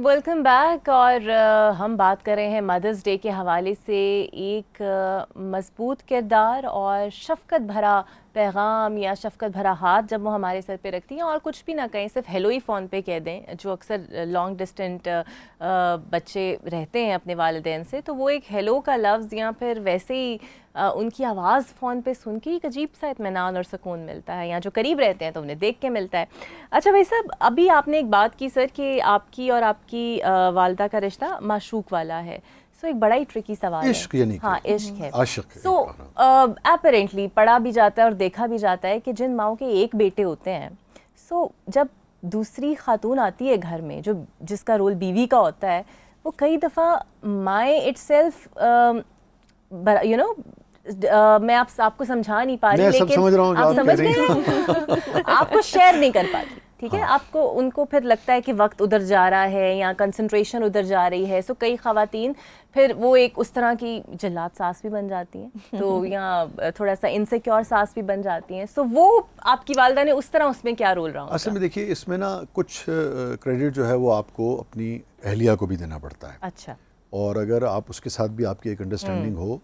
Welcome back. اور ہم بات کر رہے ہیں مدرس ڈے کے حوالے سے ایک مضبوط کردار اور شفقت بھرا پیغام یا شفقت بھرا ہاتھ جب وہ ہمارے سر پہ رکھتی ہیں اور کچھ بھی نہ کہیں, صرف ہیلو ہی فون پہ کہہ دیں, جو اکثر لانگ ڈسٹینٹ بچے رہتے ہیں اپنے والدین سے, تو وہ ایک ہیلو کا لفظ یا پھر ویسے ہی ان کی آواز فون پہ سن کے ایک عجیب سا اطمینان اور سکون ملتا ہے, یا جو قریب رہتے ہیں تو انہیں دیکھ کے ملتا ہے. اچھا بھائی صاحب, ابھی آپ نے ایک بات کی سر کہ آپ کی اور آپ کی والدہ کا رشتہ معشوق والا ہے. سو ایک بڑا ہی ٹرکی سوال ہے. عشق یعنی ہاں عشق ہے. عاشق. سو اپیرنٹلی پڑھا بھی جاتا ہے اور دیکھا بھی جاتا ہے کہ جن ماؤں کے ایک بیٹے ہوتے ہیں, سو جب دوسری خاتون آتی ہے گھر میں جو جس کا رول بیوی کا ہوتا ہے, وہ کئی دفعہ مائیں اٹ سیلف یو نو میں آپ کو سمجھا نہیں پا رہی, لیکن آپ سمجھ رہے ہیں, آپ کو شیئر نہیں کر پاتی. ٹھیک ہے, آپ کو ان کو پھر لگتا ہے کہ وقت ادھر جا رہا ہے یا کنسنٹریشن ادھر جا رہی ہے. سو کئی خواتین پھر وہ ایک اس طرح کی جلاد ساس بھی بن جاتی ہیں, تو یا تھوڑا سا انسیکیور ساس بھی بن جاتی ہیں. سو وہ آپ کی والدہ نے اس طرح اس میں کیا رول رہا ہوگا؟ اصل میں دیکھیے اس میں نا کچھ کریڈٹ جو ہے وہ آپ کو اپنی اہلیہ کو بھی دینا پڑتا ہے. اچھا. اور اگر آپ اس کے ساتھ بھی آپ کی ایک انڈرسٹینڈنگ ہو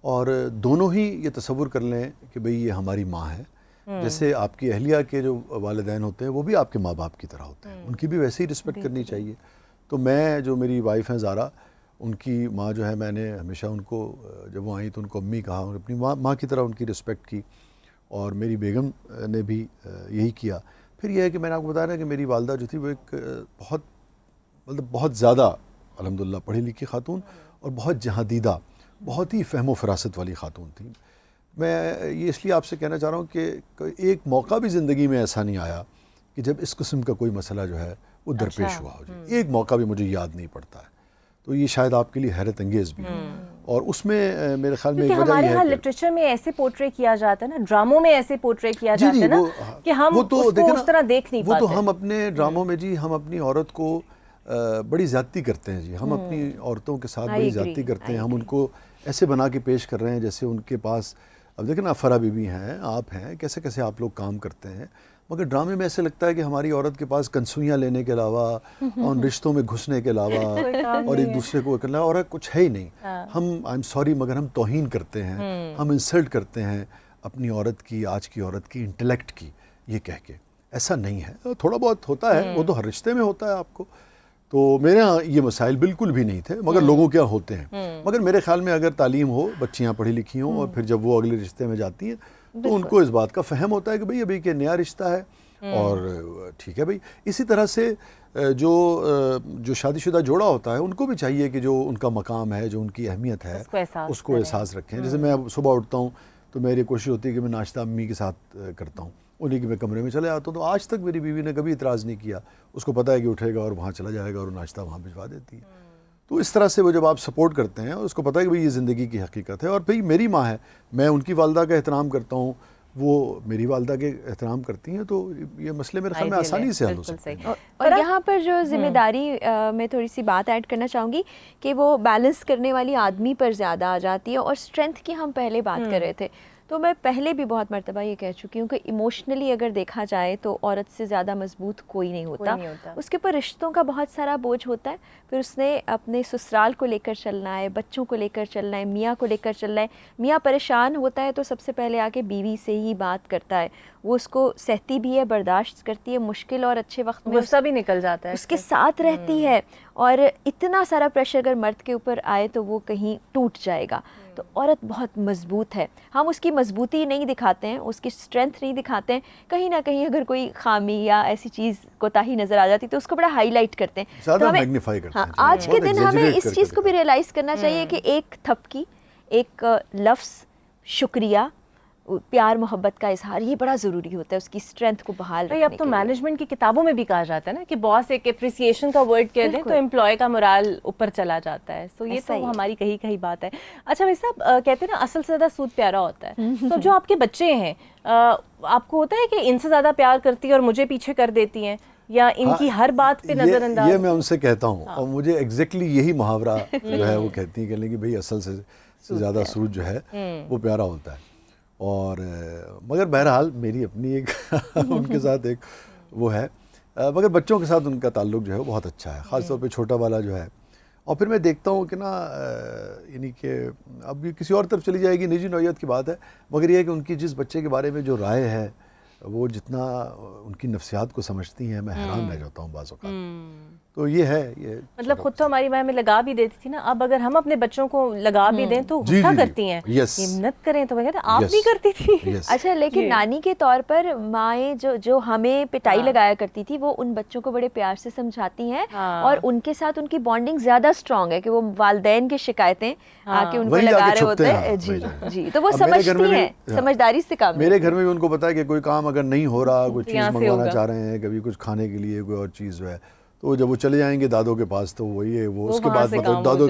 اور دونوں ہی یہ تصور کر لیں کہ بھئی یہ ہماری ماں ہے, جیسے آپ کی اہلیہ کے جو والدین ہوتے ہیں وہ بھی آپ کے ماں باپ کی طرح ہوتے ہیں, ان کی بھی ویسے ہی رسپیکٹ کرنی چاہیے. تو میں جو میری وائف ہیں زارا, ان کی ماں جو ہے, میں نے ہمیشہ ان کو جب وہ آئیں تو ان کو امی کہا اور اپنی ماں کی طرح ان کی رسپیکٹ کی, اور میری بیگم نے بھی یہی کیا. پھر یہ ہے کہ میں نے آپ کو بتایا نا کہ میری والدہ جو تھی وہ ایک بہت زیادہ الحمدللہ پڑھی لکھی خاتون اور بہت جہاندیدہ, بہت ہی فہم و فراست والی خاتون تھی. میں یہ اس لیے آپ سے کہنا چاہ رہا ہوں کہ ایک موقع بھی زندگی میں ایسا نہیں آیا کہ جب اس قسم کا کوئی مسئلہ جو ہے وہ درپیش ہوا ہو جائے. ایک موقع بھی مجھے یاد نہیں پڑتا ہے. تو یہ شاید آپ کے لیے حیرت انگیز بھی ہے, اور اس میں میرے خیال میں ایک وجہ ہمارے یہ ہاں ہے لٹریچر میں ایسے پورٹری کیا جاتا ہے نا, ڈراموں میں ایسے پورٹری کیا جاتا ہے نا کہ ہم اس کو اس طرح دیکھ نہیں پاتے. وہ تو ہم اپنے ڈراموں میں جی ہم اپنی عورت کو بڑی زیادتی کرتے ہیں جی, ہم اپنی عورتوں کے ساتھ بڑی زیادتی کرتے ہیں. ہم ان کو ایسے بنا کے پیش کر رہے ہیں جیسے ان کے پاس, اب دیکھیں نا افرا بی بی ہیں, آپ ہیں, کیسے کیسے آپ لوگ کام کرتے ہیں, مگر ڈرامے میں ایسے لگتا ہے کہ ہماری عورت کے پاس کنسوئیاں لینے کے علاوہ اور رشتوں میں گھسنے کے علاوہ اور ایک دوسرے کو کرنا اور کچھ ہے ہی نہیں. ہم آئی ایم سوری مگر ہم توہین کرتے ہیں, ہم انسلٹ کرتے ہیں اپنی عورت کی, آج کی عورت کی انٹلیکٹ کی, یہ کہہ کے. ایسا نہیں ہے, تھوڑا بہت ہوتا ہے, وہ تو ہر رشتے میں ہوتا ہے آپ کو. تو میرے ہاں یہ مسائل بالکل بھی نہیں تھے, مگر لوگوں کیا ہوتے ہیں. مگر میرے خیال میں اگر تعلیم ہو, بچیاں پڑھی لکھی ہوں, اور پھر جب وہ اگلے رشتے میں جاتی ہیں تو ان کو اس بات کا فہم ہوتا ہے کہ بھئی ابھی کہ نیا رشتہ ہے, اور ٹھیک ہے بھئی. اسی طرح سے جو شادی شدہ جوڑا ہوتا ہے ان کو بھی چاہیے کہ جو ان کا مقام ہے, جو ان کی اہمیت ہے, اس کو احساس رکھیں. جیسے میں اب صبح اٹھتا ہوں تو میری کوشش ہوتی ہے کہ میں ناشتہ امی کے ساتھ کرتا ہوں, انہیں کہ میں کمرے میں چلے آتا ہوں. تو آج تک میری بیوی نے کبھی اعتراض نہیں کیا, اس کو پتہ ہے کہ اٹھے گا اور وہاں چلا جائے گا اور ناشتہ وہاں بھجوا دیتی ہے. تو اس طرح سے وہ جب آپ سپورٹ کرتے ہیں, اس کو پتہ ہے کہ بھئی یہ زندگی کی حقیقت ہے. اور بھئی میری ماں ہے, میں ان کی والدہ کا احترام کرتا ہوں, وہ میری والدہ کے احترام کرتی ہیں, تو یہ مسئلے میرے خیال میں آسانی سے حل ہو سکتے ہیں. اور یہاں پر جو ذمہ داری میں تھوڑی سی بات ایڈ کرنا چاہوں گی کہ وہ بیلنس کرنے والی آدمی پر زیادہ آ جاتی ہے. اور اسٹرینتھ کی ہم پہلے بات کر رہے تھے, تو میں پہلے بھی بہت مرتبہ یہ کہہ چکی ہوں کہ ایموشنلی اگر دیکھا جائے تو عورت سے زیادہ مضبوط کوئی نہیں ہوتا. اس کے اوپر رشتوں کا بہت سارا بوجھ ہوتا ہے, پھر اس نے اپنے سسرال کو لے کر چلنا ہے, بچوں کو لے کر چلنا ہے, میاں کو لے کر چلنا ہے. میاں پریشان ہوتا ہے تو سب سے پہلے آ کے بیوی سے ہی بات کرتا ہے, وہ اس کو سہتی بھی ہے, برداشت کرتی ہے, مشکل اور اچھے وقت میں غصہ بھی نکل جاتا ہے, اس کے ساتھ رہتی ہے. اور اتنا سارا پریشر اگر مرد کے اوپر آئے تو وہ کہیں ٹوٹ جائے گا. تو عورت بہت مضبوط ہے, ہم اس کی مضبوطی نہیں دکھاتے ہیں, اس کی اسٹرینتھ نہیں دکھاتے ہیں. کہیں نہ کہیں اگر کوئی خامی یا ایسی چیز کوتاہی نظر آ جاتی تو اس کو بڑا ہائی لائٹ کرتے ہیں. زیادہ میگنیفائی کرتے ہیں. آج کے دن ہمیں اس چیز کو بھی ریئلائز کرنا چاہیے کہ ایک تھپکی, ایک لفظ, شکریہ, پیار محبت کا اظہار, یہ بڑا ضروری ہوتا ہے اس کی اسٹرینتھ کو بحال رکھنے کے لیے. اب تو مینجمنٹ کی کتابوں میں بھی کہا جاتا ہے نا کہ باس ایک اپریسیشن کا ورڈ کہہ دیں تو امپلائی کا morale اوپر چلا جاتا ہے. سو یہ تو ہماری کہی بات ہے. اچھا بھائی صاحب, کہتے ہیں نا اصل سے زیادہ سود پیارا ہوتا ہے. تو جو آپ کے بچے ہیں, آپ کو ہوتا ہے کہ ان سے زیادہ پیار کرتی ہے اور مجھے پیچھے کر دیتی ہیں, یا ان کی ہر بات پہ نظر انداز؟ یہ میں ان سے کہتا ہوں, اور مجھے ایگزیکٹلی یہی محاورہ جو ہے وہ کہتی ہیں کہ بھئی اصل سے زیادہ سود جو ہے وہ پیارا ہوتا ہے. اور مگر بہرحال میری اپنی ایک ان کے ساتھ ایک وہ ہے مگر بچوں کے ساتھ ان کا تعلق جو ہے وہ بہت اچھا ہے، خاص طور پہ چھوٹا والا جو ہے. اور پھر میں دیکھتا ہوں کہ نا یعنی کہ اب یہ کسی اور طرف چلی جائے گی، نجی نوعیت کی بات ہے، مگر یہ ہے کہ ان کی جس بچے کے بارے میں جو رائے ہے وہ جتنا ان کی نفسیات کو سمجھتی ہیں، میں حیران رہ جاتا ہوں بعض اوقات. تو یہ ہے، یہ مطلب خود تو ہماری ماں ہمیں لگا بھی دیتی تھی نا، اب اگر ہم اپنے بچوں کو لگا بھی دیں تو غصہ کرتی ہیں، ہمت کریں تو کہتے ہیں آپ نہیں کرتی تھی. اچھا لیکن نانی کے طور پر مائیں جو ہمیں پٹائی لگایا کرتی تھی وہ ان بچوں کو بڑے پیار سے سمجھاتی ہیں، اور ان کے ساتھ ان کی بانڈنگ زیادہ اسٹرانگ ہے کہ وہ والدین کی شکایتیں آ کے ان کو لگا رہے ہوتے ہیں. جی جی، تو وہ سمجھتی ہیں، سمجھداری سے کام. میرے گھر میں بھی ان کو پتا ہے کہ کوئی کام اگر نہیں ہو رہا، کوئی چیز منگوانا چاہ رہے ہیں، کبھی کچھ کھانے کے لیے کوئی اور چیز جو ہے، تو جب وہ چلے جائیں گے دادوں کے پاس تو وہی ہے، وہ اس کے بعد مطلب دادوں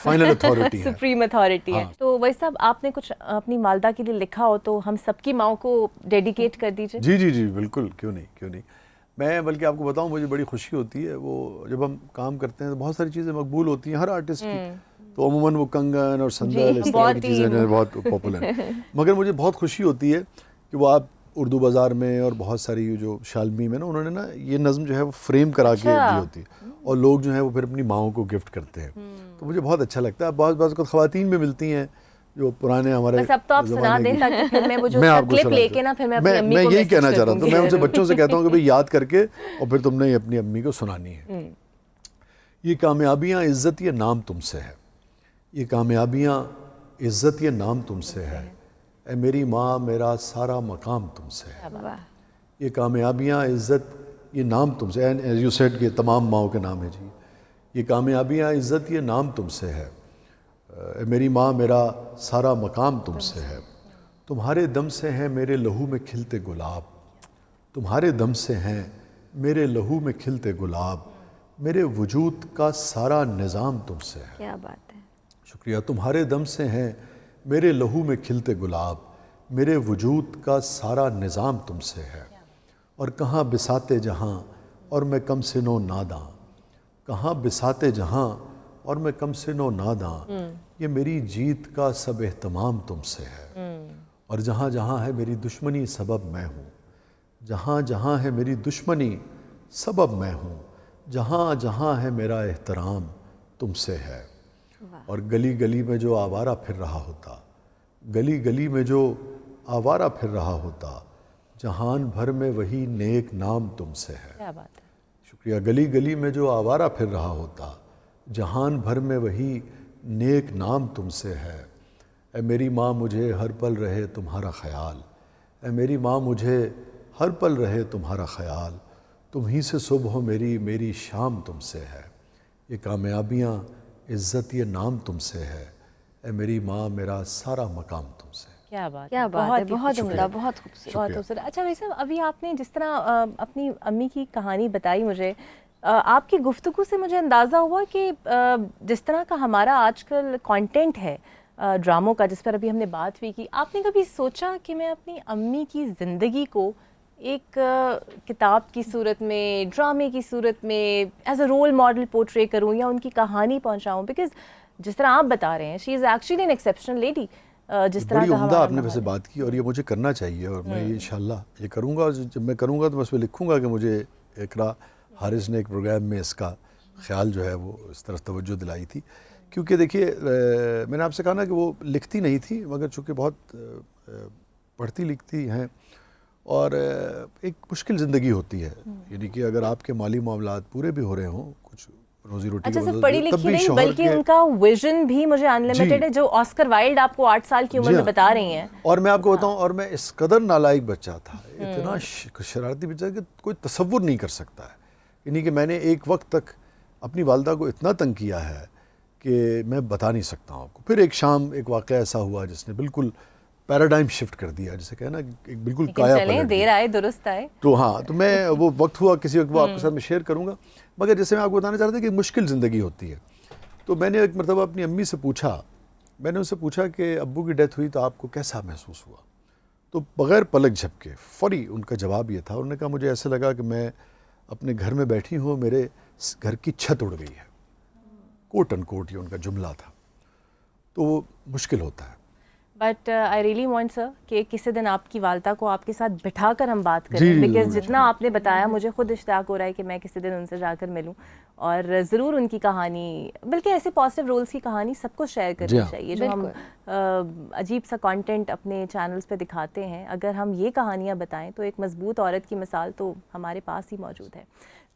فائنل اتھارٹی ہے، سپریم اتھارٹی ہے. تو وہی صاحب آپ نے کچھ اپنی والدہ کے لیے لکھا ہو تو ہم سب کی ماؤں کو ڈیڈیکیٹ کر دیجیے. جی جی جی بالکل، کیوں نہیں. میں بلکہ آپ کو بتاؤں مجھے بڑی خوشی ہوتی ہے، وہ جب ہم کام کرتے ہیں تو بہت ساری چیزیں مقبول ہوتی ہیں ہر آرٹسٹ کی، تو عموماً وہ کنگن اور سندل اس طرح کی چیزیں جو بہت پاپولر ہیں. مگر مجھے بہت خوشی ہوتی ہے کہ وہ آپ اردو بازار میں اور بہت ساری جو شالمی میں نا انہوں نے نا یہ نظم جو ہے وہ فریم کرا کے دی ہوتی ہے، اور لوگ جو ہیں وہ پھر اپنی ماؤں کو گفٹ کرتے ہیں. تو مجھے بہت اچھا لگتا ہے. بعض کو خواتین بھی ملتی ہیں جو پرانے ہمارے، بس اب تو آپ سنا دیں تاکہ پھر میں وہ جو کلپ لے کے نا پھر میں اپنی امی کو یہی کہنا چاہ رہا تھا. میں ان سے بچوں سے کہتا ہوں کہ بھئی یاد کر کے اور پھر تم نے اپنی امی کو سنانی ہے. یہ کامیابیاں عزت یہ نام تم سے ہے، یہ کامیابیاں عزت یہ نام تم سے ہے، اے میری ماں میرا سارا مقام تم سے ہے. یہ کامیابیاں عزت یہ نام تم سے، ایز یو سیڈ کہ تمام ماؤں کے نام ہے جی. یہ کامیابیاں عزت یہ نام تم سے ہے، اے میری ماں میرا سارا مقام تم سے ہے. تمہارے دم سے ہیں میرے لہو میں کھلتے گلاب، تمہارے دم سے ہیں میرے لہو میں کھلتے گلاب، میرے وجود کا سارا نظام تم سے ہے. کیا بات ہے. شکریہ. تمہارے دم سے ہیں میرے لہو میں کھلتے گلاب، میرے وجود کا سارا نظام تم سے ہے. اور کہاں بساتے جہاں اور میں کم سنو ناداں، کہاں بساتے جہاں اور میں کم سنو ناداں، یہ میری جیت کا سب اہتمام تم سے ہے. اور جہاں جہاں ہے میری دشمنی سبب میں ہوں، جہاں جہاں ہے میری دشمنی سبب میں ہوں، جہاں جہاں ہے میرا احترام تم سے ہے. اور گلی گلی میں جو آوارہ پھر رہا ہوتا، گلی گلی میں جو آوارہ پھر رہا ہوتا، جہان بھر میں وہی نیک نام تم سے ہے. کیا بات ہے. شکریہ. گلی گلی میں جو آوارہ پھر رہا ہوتا، جہان بھر میں وہی نیک نام تم سے ہے. اے میری ماں مجھے ہر پل رہے تمہارا خیال، اے میری ماں مجھے ہر پل رہے تمہارا خیال، تم ہی سے صبح میری میری شام تم سے ہے. یہ کامیابیاں عزت یہ نام تم سے ہے، اے میری ماں میرا سارا مقام تم سے ہے. کیا بات ہے، بہت عمدہ، بہت خوبصورت. بہت خوبصورت. اچھا ویسے ابھی آپ نے جس طرح اپنی امی کی کہانی بتائی مجھے، آپ کی گفتگو سے مجھے اندازہ ہوا کہ جس طرح کا ہمارا آج کل کانٹینٹ ہے ڈراموں کا، جس پر ابھی ہم نے بات بھی کی، آپ نے کبھی سوچا کہ میں اپنی امی کی زندگی کو ایک کتاب کی صورت میں، ڈرامے کی صورت میں as a role model portray کروں یا ان کی کہانی پہنچاؤں؟ بیکاز جس طرح آپ بتا رہے ہیں she is actually an exceptional lady. جس طرح بڑی عمدہ آپ نے ویسے بات کی، اور یہ مجھے کرنا چاہیے، اور میں یہ انشاءاللہ یہ کروں گا. اور جب میں کروں گا تو میں اس میں لکھوں گا کہ مجھے اقرا حارث نے ایک پروگرام میں اس کا خیال جو ہے وہ اس طرف توجہ دلائی تھی. کیونکہ دیکھیے میں نے آپ سے کہا نا کہ وہ لکھتی نہیں تھی، مگر چونکہ بہت پڑھتی لکھتی ہیں، اور ایک مشکل زندگی ہوتی ہے. یعنی کہ اگر آپ کے مالی معاملات پورے بھی ہو رہے ہوں، کچھ روزی روٹی اچھا صرف پڑھی لکھی نہیں بلکہ ان کا ویژن بھی مجھے انلیمیٹڈ ہے، جو آسکر وائلڈ آپ کو 8 سال کی عمر میں بتا رہی ہیں. اور میں آپ کو بتاؤں، اور میں اس قدر نالائق بچہ تھا، اتنا شرارتی بچہ کہ کوئی تصور نہیں کر سکتا ہے. یعنی کہ میں نے ایک وقت تک اپنی والدہ کو اتنا تنگ کیا ہے کہ میں بتا نہیں سکتا ہوں آپ کو. پھر ایک شام ایک واقعہ ایسا ہوا جس نے بالکل پیراڈائم شفٹ کر دیا، جسے کہنا ایک بالکل کایا پلٹ دیا. دیر آئے درست آئے. تو ہاں، تو میں وہ وقت ہوا کسی وقت وہ آپ کے ساتھ میں شیئر کروں گا. مگر جیسے میں آپ کو بتانا چاہ رہا تھا کہ مشکل زندگی ہوتی ہے. تو میں نے ایک مرتبہ اپنی امی سے پوچھا، میں نے ان سے پوچھا کہ ابو کی ڈیتھ ہوئی تو آپ کو کیسا محسوس ہوا؟ تو بغیر پلک جھپکے فوری ان کا جواب یہ تھا. انہوں نے کہا مجھے ایسے لگا کہ میں اپنے گھر میں بیٹھی ہوں، میرے گھر کی چھت اڑ گئی ہے. کوٹ ان کوٹ یہ ان کا جملہ تھا. تو وہ مشکل ہوتا ہے. بٹ آئی ریئلی وانٹ سر کہ کسی دن آپ کی والدہ کو آپ کے ساتھ بٹھا کر ہم بات کریں, بیکاز جتنا آپ نے بتایا مجھے خود اشتیاق ہو رہا ہے کہ میں کسی دن ان سے جا کر ملوں, اور ضرور ان کی کہانی, بلکہ ایسے پازیٹیو رولز کی کہانی سب کو شیئر کرنی چاہیے. جو ہم عجیب سا کانٹینٹ اپنے چینلز پہ دکھاتے ہیں, اگر ہم یہ کہانیاں بتائیں تو ایک مضبوط عورت کی مثال تو ہمارے پاس ہی موجود ہے.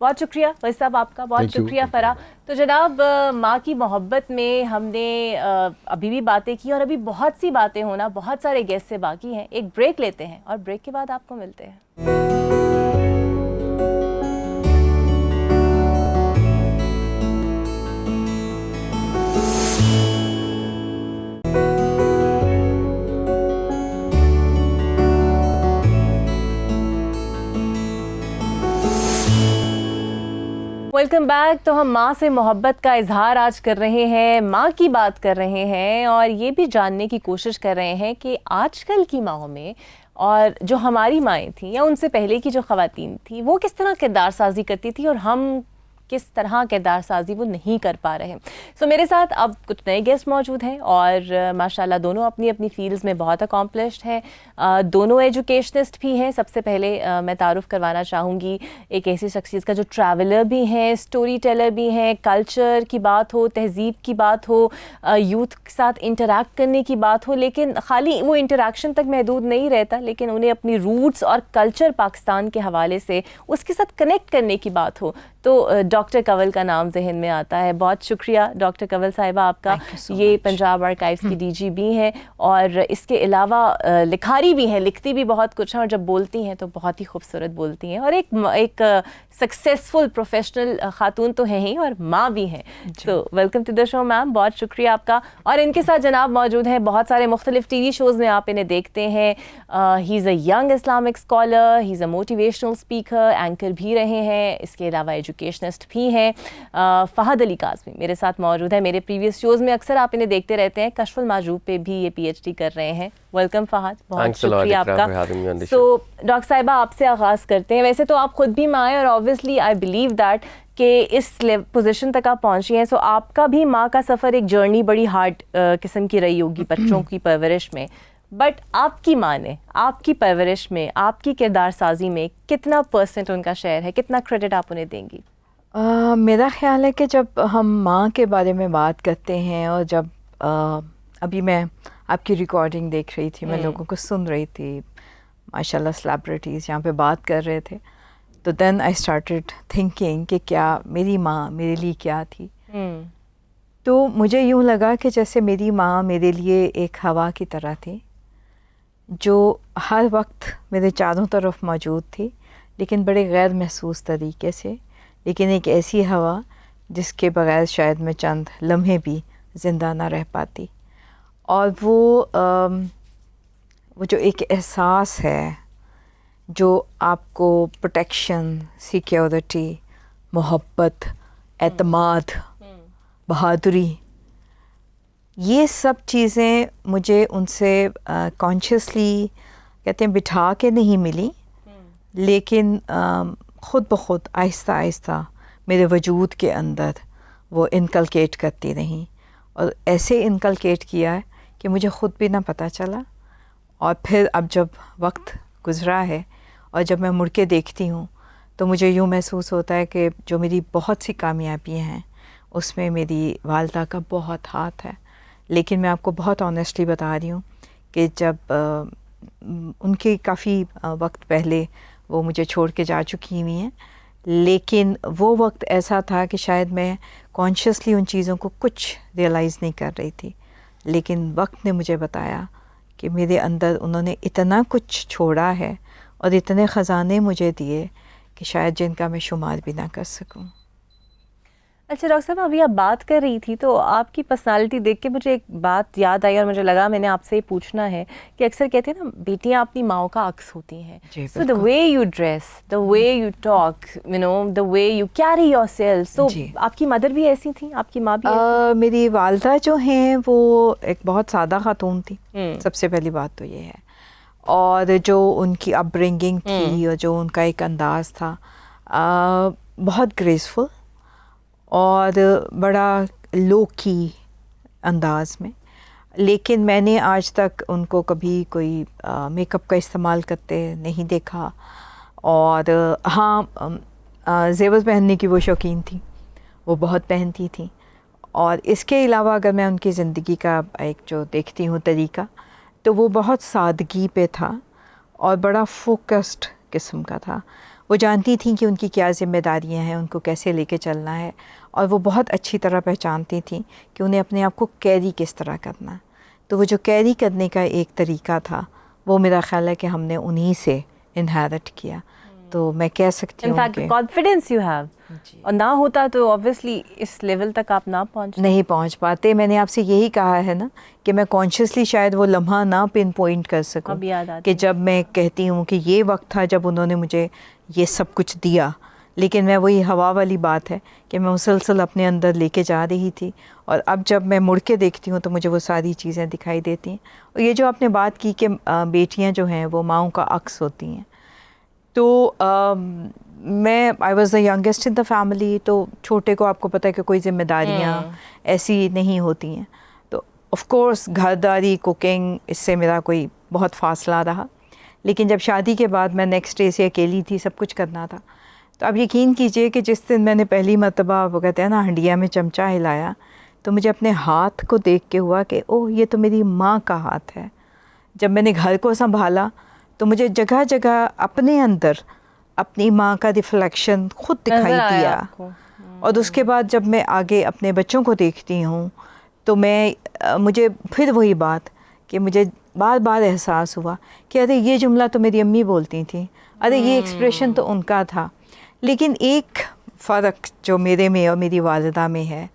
بہت شکریہ ویس صاحب آپ کا, بہت شکریہ فرح. تو جناب, ماں کی محبت میں ہم نے ابھی بھی باتیں کی اور ابھی بہت سی باتیں ہونا بہت سارے گیسٹ سے باقی ہیں. ایک بریک لیتے ہیں اور بریک کے بعد آپ کو ملتے ہیں. Welcome back. تو ہم ماں سے محبت کا اظہار آج کر رہے ہیں, ماں کی بات کر رہے ہیں, اور یہ بھی جاننے کی کوشش کر رہے ہیں کہ آج کل کی ماؤں میں اور جو ہماری مائیں تھیں یا ان سے پہلے کی جو خواتین تھیں وہ کس طرح کردار سازی کرتی تھی اور ہم کس طرح کردار سازی وہ نہیں کر پا رہے ہیں. سو میرے ساتھ اب کچھ نئے گیسٹ موجود ہیں اور ماشاءاللہ دونوں اپنی اپنی فیلڈز میں بہت اکامپلشڈ ہیں, دونوں ایجوکیشنسٹ بھی ہیں. سب سے پہلے میں تعارف کروانا چاہوں گی ایک ایسی شخصیت کا جو ٹریولر بھی ہیں, اسٹوری ٹیلر بھی ہیں. کلچر کی بات ہو, تہذیب کی بات ہو, یوتھ کے ساتھ انٹریکٹ کرنے کی بات ہو, لیکن خالی وہ انٹریکشن تک محدود نہیں رہتا, لیکن انہیں اپنی روٹس اور کلچر پاکستان کے حوالے سے اس کے ساتھ کنیکٹ کرنے کی بات ہو تو ڈاکٹر کنول کا نام ذہن میں آتا ہے. بہت شکریہ ڈاکٹر کنول صاحبہ آپ کا. یہ پنجاب آرکائیوز کی ڈی جی بھی ہیں اور اس کے علاوہ لکھاری بھی ہیں, لکھتی بھی بہت کچھ ہیں, اور جب بولتی ہیں تو بہت ہی خوبصورت بولتی ہیں, اور ایک سکسیزفل پروفیشنل خاتون تو ہیں ہی اور ماں بھی ہیں. تو ویلکم ٹو دا شو میم, بہت شکریہ آپ کا. اور ان کے ساتھ جناب موجود ہیں, بہت سارے مختلف ٹی وی شوز میں آپ انہیں دیکھتے ہیں. He is a young Islamic scholar, he is a motivational speaker, anchor بھی رہے ہیں, اس کے علاوہ ایجوکیشنسٹ بھی ہیں. فہد علی کاظمی میرے ساتھ موجود ہے. میرے پریویس شوز میں اکثر آپ انہیں دیکھتے رہتے ہیں. کشف المحجوب پہ بھی یہ پی ایچ ڈی کر رہے ہیں. ویلکم فہد, بہت شکریہ آپ کا. سو ڈاکٹر صاحبہ آپ سے آغاز کرتے ہیں. ویسے تو آپ خود بھی ماں ہیں اور آبویسلی آئی بلیو دیٹ کہ اس پوزیشن تک آپ پہنچی ہیں, سو آپ کا بھی ماں کا سفر ایک جرنی بڑی ہارڈ قسم کی رہی ہوگی بچوں کی پرورش میں. بٹ آپ کی ماں نے آپ کی پرورش میں, آپ کی کردار سازی میں کتنا % ان کا شیئر ہے, کتنا کریڈٹ آپ انہیں دیں گی؟ میرا خیال ہے کہ جب ہم ماں کے بارے میں بات کرتے ہیں, اور جب ابھی میں آپ کی ریکارڈنگ دیکھ رہی تھی, میں لوگوں کو سن رہی تھی, ماشاءاللہ سیلیبریٹیز یہاں پہ بات کر رہے تھے, تو دین آئی اسٹارٹیڈ تھنکنگ کہ کیا میری ماں میرے لیے کیا تھی. تو مجھے یوں لگا کہ جیسے میری ماں میرے لیے ایک ہوا کی طرح تھی جو ہر وقت میرے چاروں طرف موجود تھی, لیکن بڑے غیر محسوس طریقے سے, لیکن ایک ایسی ہوا جس کے بغیر شاید میں چند لمحے بھی زندہ نہ رہ پاتی. اور وہ جو ایک احساس ہے جو آپ کو پروٹیکشن, سیکیورٹی, محبت, اعتماد, بہادری, یہ سب چیزیں مجھے ان سے کانشیسلی کہتے ہیں بٹھا کے نہیں ملی, لیکن خود بخود آہستہ آہستہ میرے وجود کے اندر وہ انکلکیٹ کرتی رہیں, اور ایسے انکلکیٹ کیا ہے کہ مجھے خود بھی نہ پتہ چلا. اور پھر اب جب وقت گزرا ہے اور جب میں مڑ کے دیکھتی ہوں تو مجھے یوں محسوس ہوتا ہے کہ جو میری بہت سی کامیابیاں ہیں اس میں میری والدہ کا بہت ہاتھ ہے. لیکن میں آپ کو بہت آنیسٹلی بتا رہی ہوں کہ جب ان کے کافی وقت پہلے وہ مجھے چھوڑ کے جا چکی ہوئی ہیں, لیکن وہ وقت ایسا تھا کہ شاید میں کانشیسلی ان چیزوں کو کچھ ریئلائز نہیں کر رہی تھی, لیکن وقت نے مجھے بتایا کہ میرے اندر انہوں نے اتنا کچھ چھوڑا ہے اور اتنے خزانے مجھے دیے کہ شاید جن کا میں شمار بھی نہ کر سکوں. اچھا ڈاکٹر صاحب, ابھی آپ بات کر رہی تھی تو آپ کی پرسنالٹی دیکھ کے مجھے ایک بات یاد آئی اور مجھے لگا میں نے آپ سے یہ پوچھنا ہے کہ اکثر کہتے ہیں نا بیٹیاں اپنی ماؤں کا عکس ہوتی ہیں. So the way you dress, the way you talk, you know, the way you carry yourself. So آپ کی مدر بھی ایسی تھیں, آپ کی ماں بھی ایسی؟ میری والدہ جو ہیں وہ ایک بہت سادہ خاتون تھی, سب سے پہلی بات تو یہ ہے. اور جو ان کی اپ برنگنگ تھی اور جو ان کا ایک انداز تھا بہت گریسفل اور بڑا لو کی انداز میں. لیکن میں نے آج تک ان کو کبھی کوئی میک اپ کا استعمال کرتے نہیں دیکھا. اور ہاں زیور پہننے کی وہ شوقین تھیں, وہ بہت پہنتی تھیں. اور اس کے علاوہ اگر میں ان کی زندگی کا ایک جو دیکھتی ہوں طریقہ, تو وہ بہت سادگی پہ تھا اور بڑا فوکسڈ قسم کا تھا. وہ جانتی تھیں کہ ان کی کیا ذمہ داریاں ہیں, ان کو کیسے لے کے چلنا ہے, اور وہ بہت اچھی طرح پہچانتی تھیں کہ انہیں اپنے آپ کو کیری کس طرح کرنا. تو وہ جو کیری کرنے کا ایک طریقہ تھا, وہ میرا خیال ہے کہ ہم نے انہی سے انہیرٹ کیا. تو میں کہہ سکتی ہوں کہ کانفیڈنس یو ہیو, اور نہ ہوتا تو obviously اس لیول تک آپ نہیں پہنچ پاتے. میں نے آپ سے یہی کہا ہے نا کہ میں کانشیسلی شاید وہ لمحہ نہ پن پوائنٹ کر سکوں کہ جب میں کہتی ہوں کہ یہ وقت تھا جب انہوں نے مجھے یہ سب کچھ دیا. لیکن میں وہی ہوا والی بات ہے کہ میں مسلسل اپنے اندر لے کے جا رہی تھی, اور اب جب میں مڑ کے دیکھتی ہوں تو مجھے وہ ساری چیزیں دکھائی دیتی ہیں. اور یہ جو آپ نے بات کی کہ بیٹیاں جو ہیں وہ ماؤں کا عکس ہوتی ہیں, تو میں I was the youngest in the family, تو چھوٹے کو آپ کو پتہ ہے کہ کوئی ذمہ داریاں ایسی نہیں ہوتی ہیں. تو آف کورس گھرداری, کوکنگ, اس سے میرا کوئی بہت فاصلہ رہا. لیکن جب شادی کے بعد میں نیکسٹ ڈے سے اکیلی تھی, سب کچھ کرنا تھا. تو اب یقین کیجئے کہ جس دن میں نے پہلی مرتبہ وہ کہتے ہیں نا ہنڈیا میں چمچہ ہلایا, تو مجھے اپنے ہاتھ کو دیکھ کے ہوا کہ اوہ یہ تو میری ماں کا ہاتھ ہے. جب میں نے گھر کو سنبھالا تو مجھے جگہ جگہ اپنے اندر اپنی ماں کا ریفلیکشن خود دکھائی دیا. اور اس کے بعد جب میں آگے اپنے بچوں کو دیکھتی ہوں تو مجھے پھر وہی بات کہ مجھے بار بار احساس ہوا کہ ارے یہ جملہ تو میری امی بولتی تھیں, ارے یہ ایکسپریشن تو ان کا تھا. لیکن ایک فرق جو میرے میں اور میری والدہ میں ہے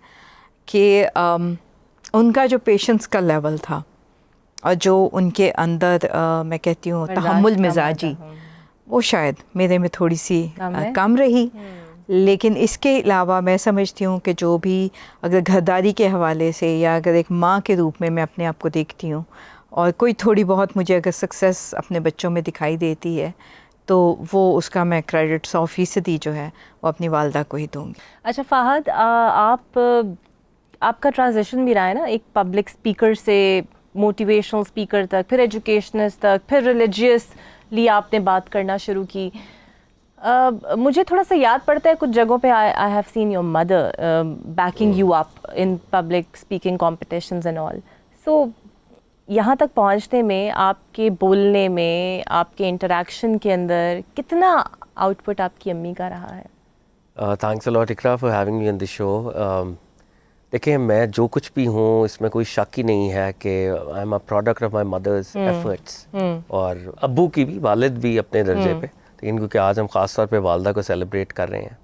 کہ ان کا جو پیشنس کا لیول تھا اور جو ان کے اندر میں کہتی ہوں تحمل مزاجی, وہ شاید میرے میں تھوڑی سی کم رہی. لیکن اس کے علاوہ میں سمجھتی ہوں کہ جو بھی اگر گھرداری کے حوالے سے یا اگر ایک ماں کے روپ میں اپنے آپ کو دیکھتی ہوں, اور کوئی تھوڑی بہت مجھے اگر سکسیس اپنے بچوں میں دکھائی دیتی ہے, تو وہ اس کا میں کریڈٹ 100% جو ہے وہ اپنی والدہ کو ہی دوں گی. اچھا فہد, آپ کا ٹرانزیشن بھی رہا ہے نا ایک پبلک اسپیکر سے موٹیویشنل اسپیکر تک, پھر ایجوکیشنسٹ تک, پھر ریلیجیسلی آپ نے بات کرنا شروع کی. مجھے تھوڑا سا یاد پڑتا ہے کچھ جگہوں پہ I have seen your mother backing you up in public speaking competitions and all. So یہاں تک پہنچنے میں, آپ کے بولنے میں, آپ کے انٹریکشن کے اندر کتنا آؤٹ پٹ آپ کی امی کا رہا ہے؟ Thanks a lot Iqra for having me in the show. دیکھیں میں جو کچھ بھی ہوں اس میں کوئی شک ہی نہیں ہے کہ I am a product of my mother's efforts, اور ابو کی بھی, والد بھی اپنے درجے پہ, لیکن کیونکہ آج ہم خاص طور پہ والدہ کو سیلیبریٹ کر رہے ہیں,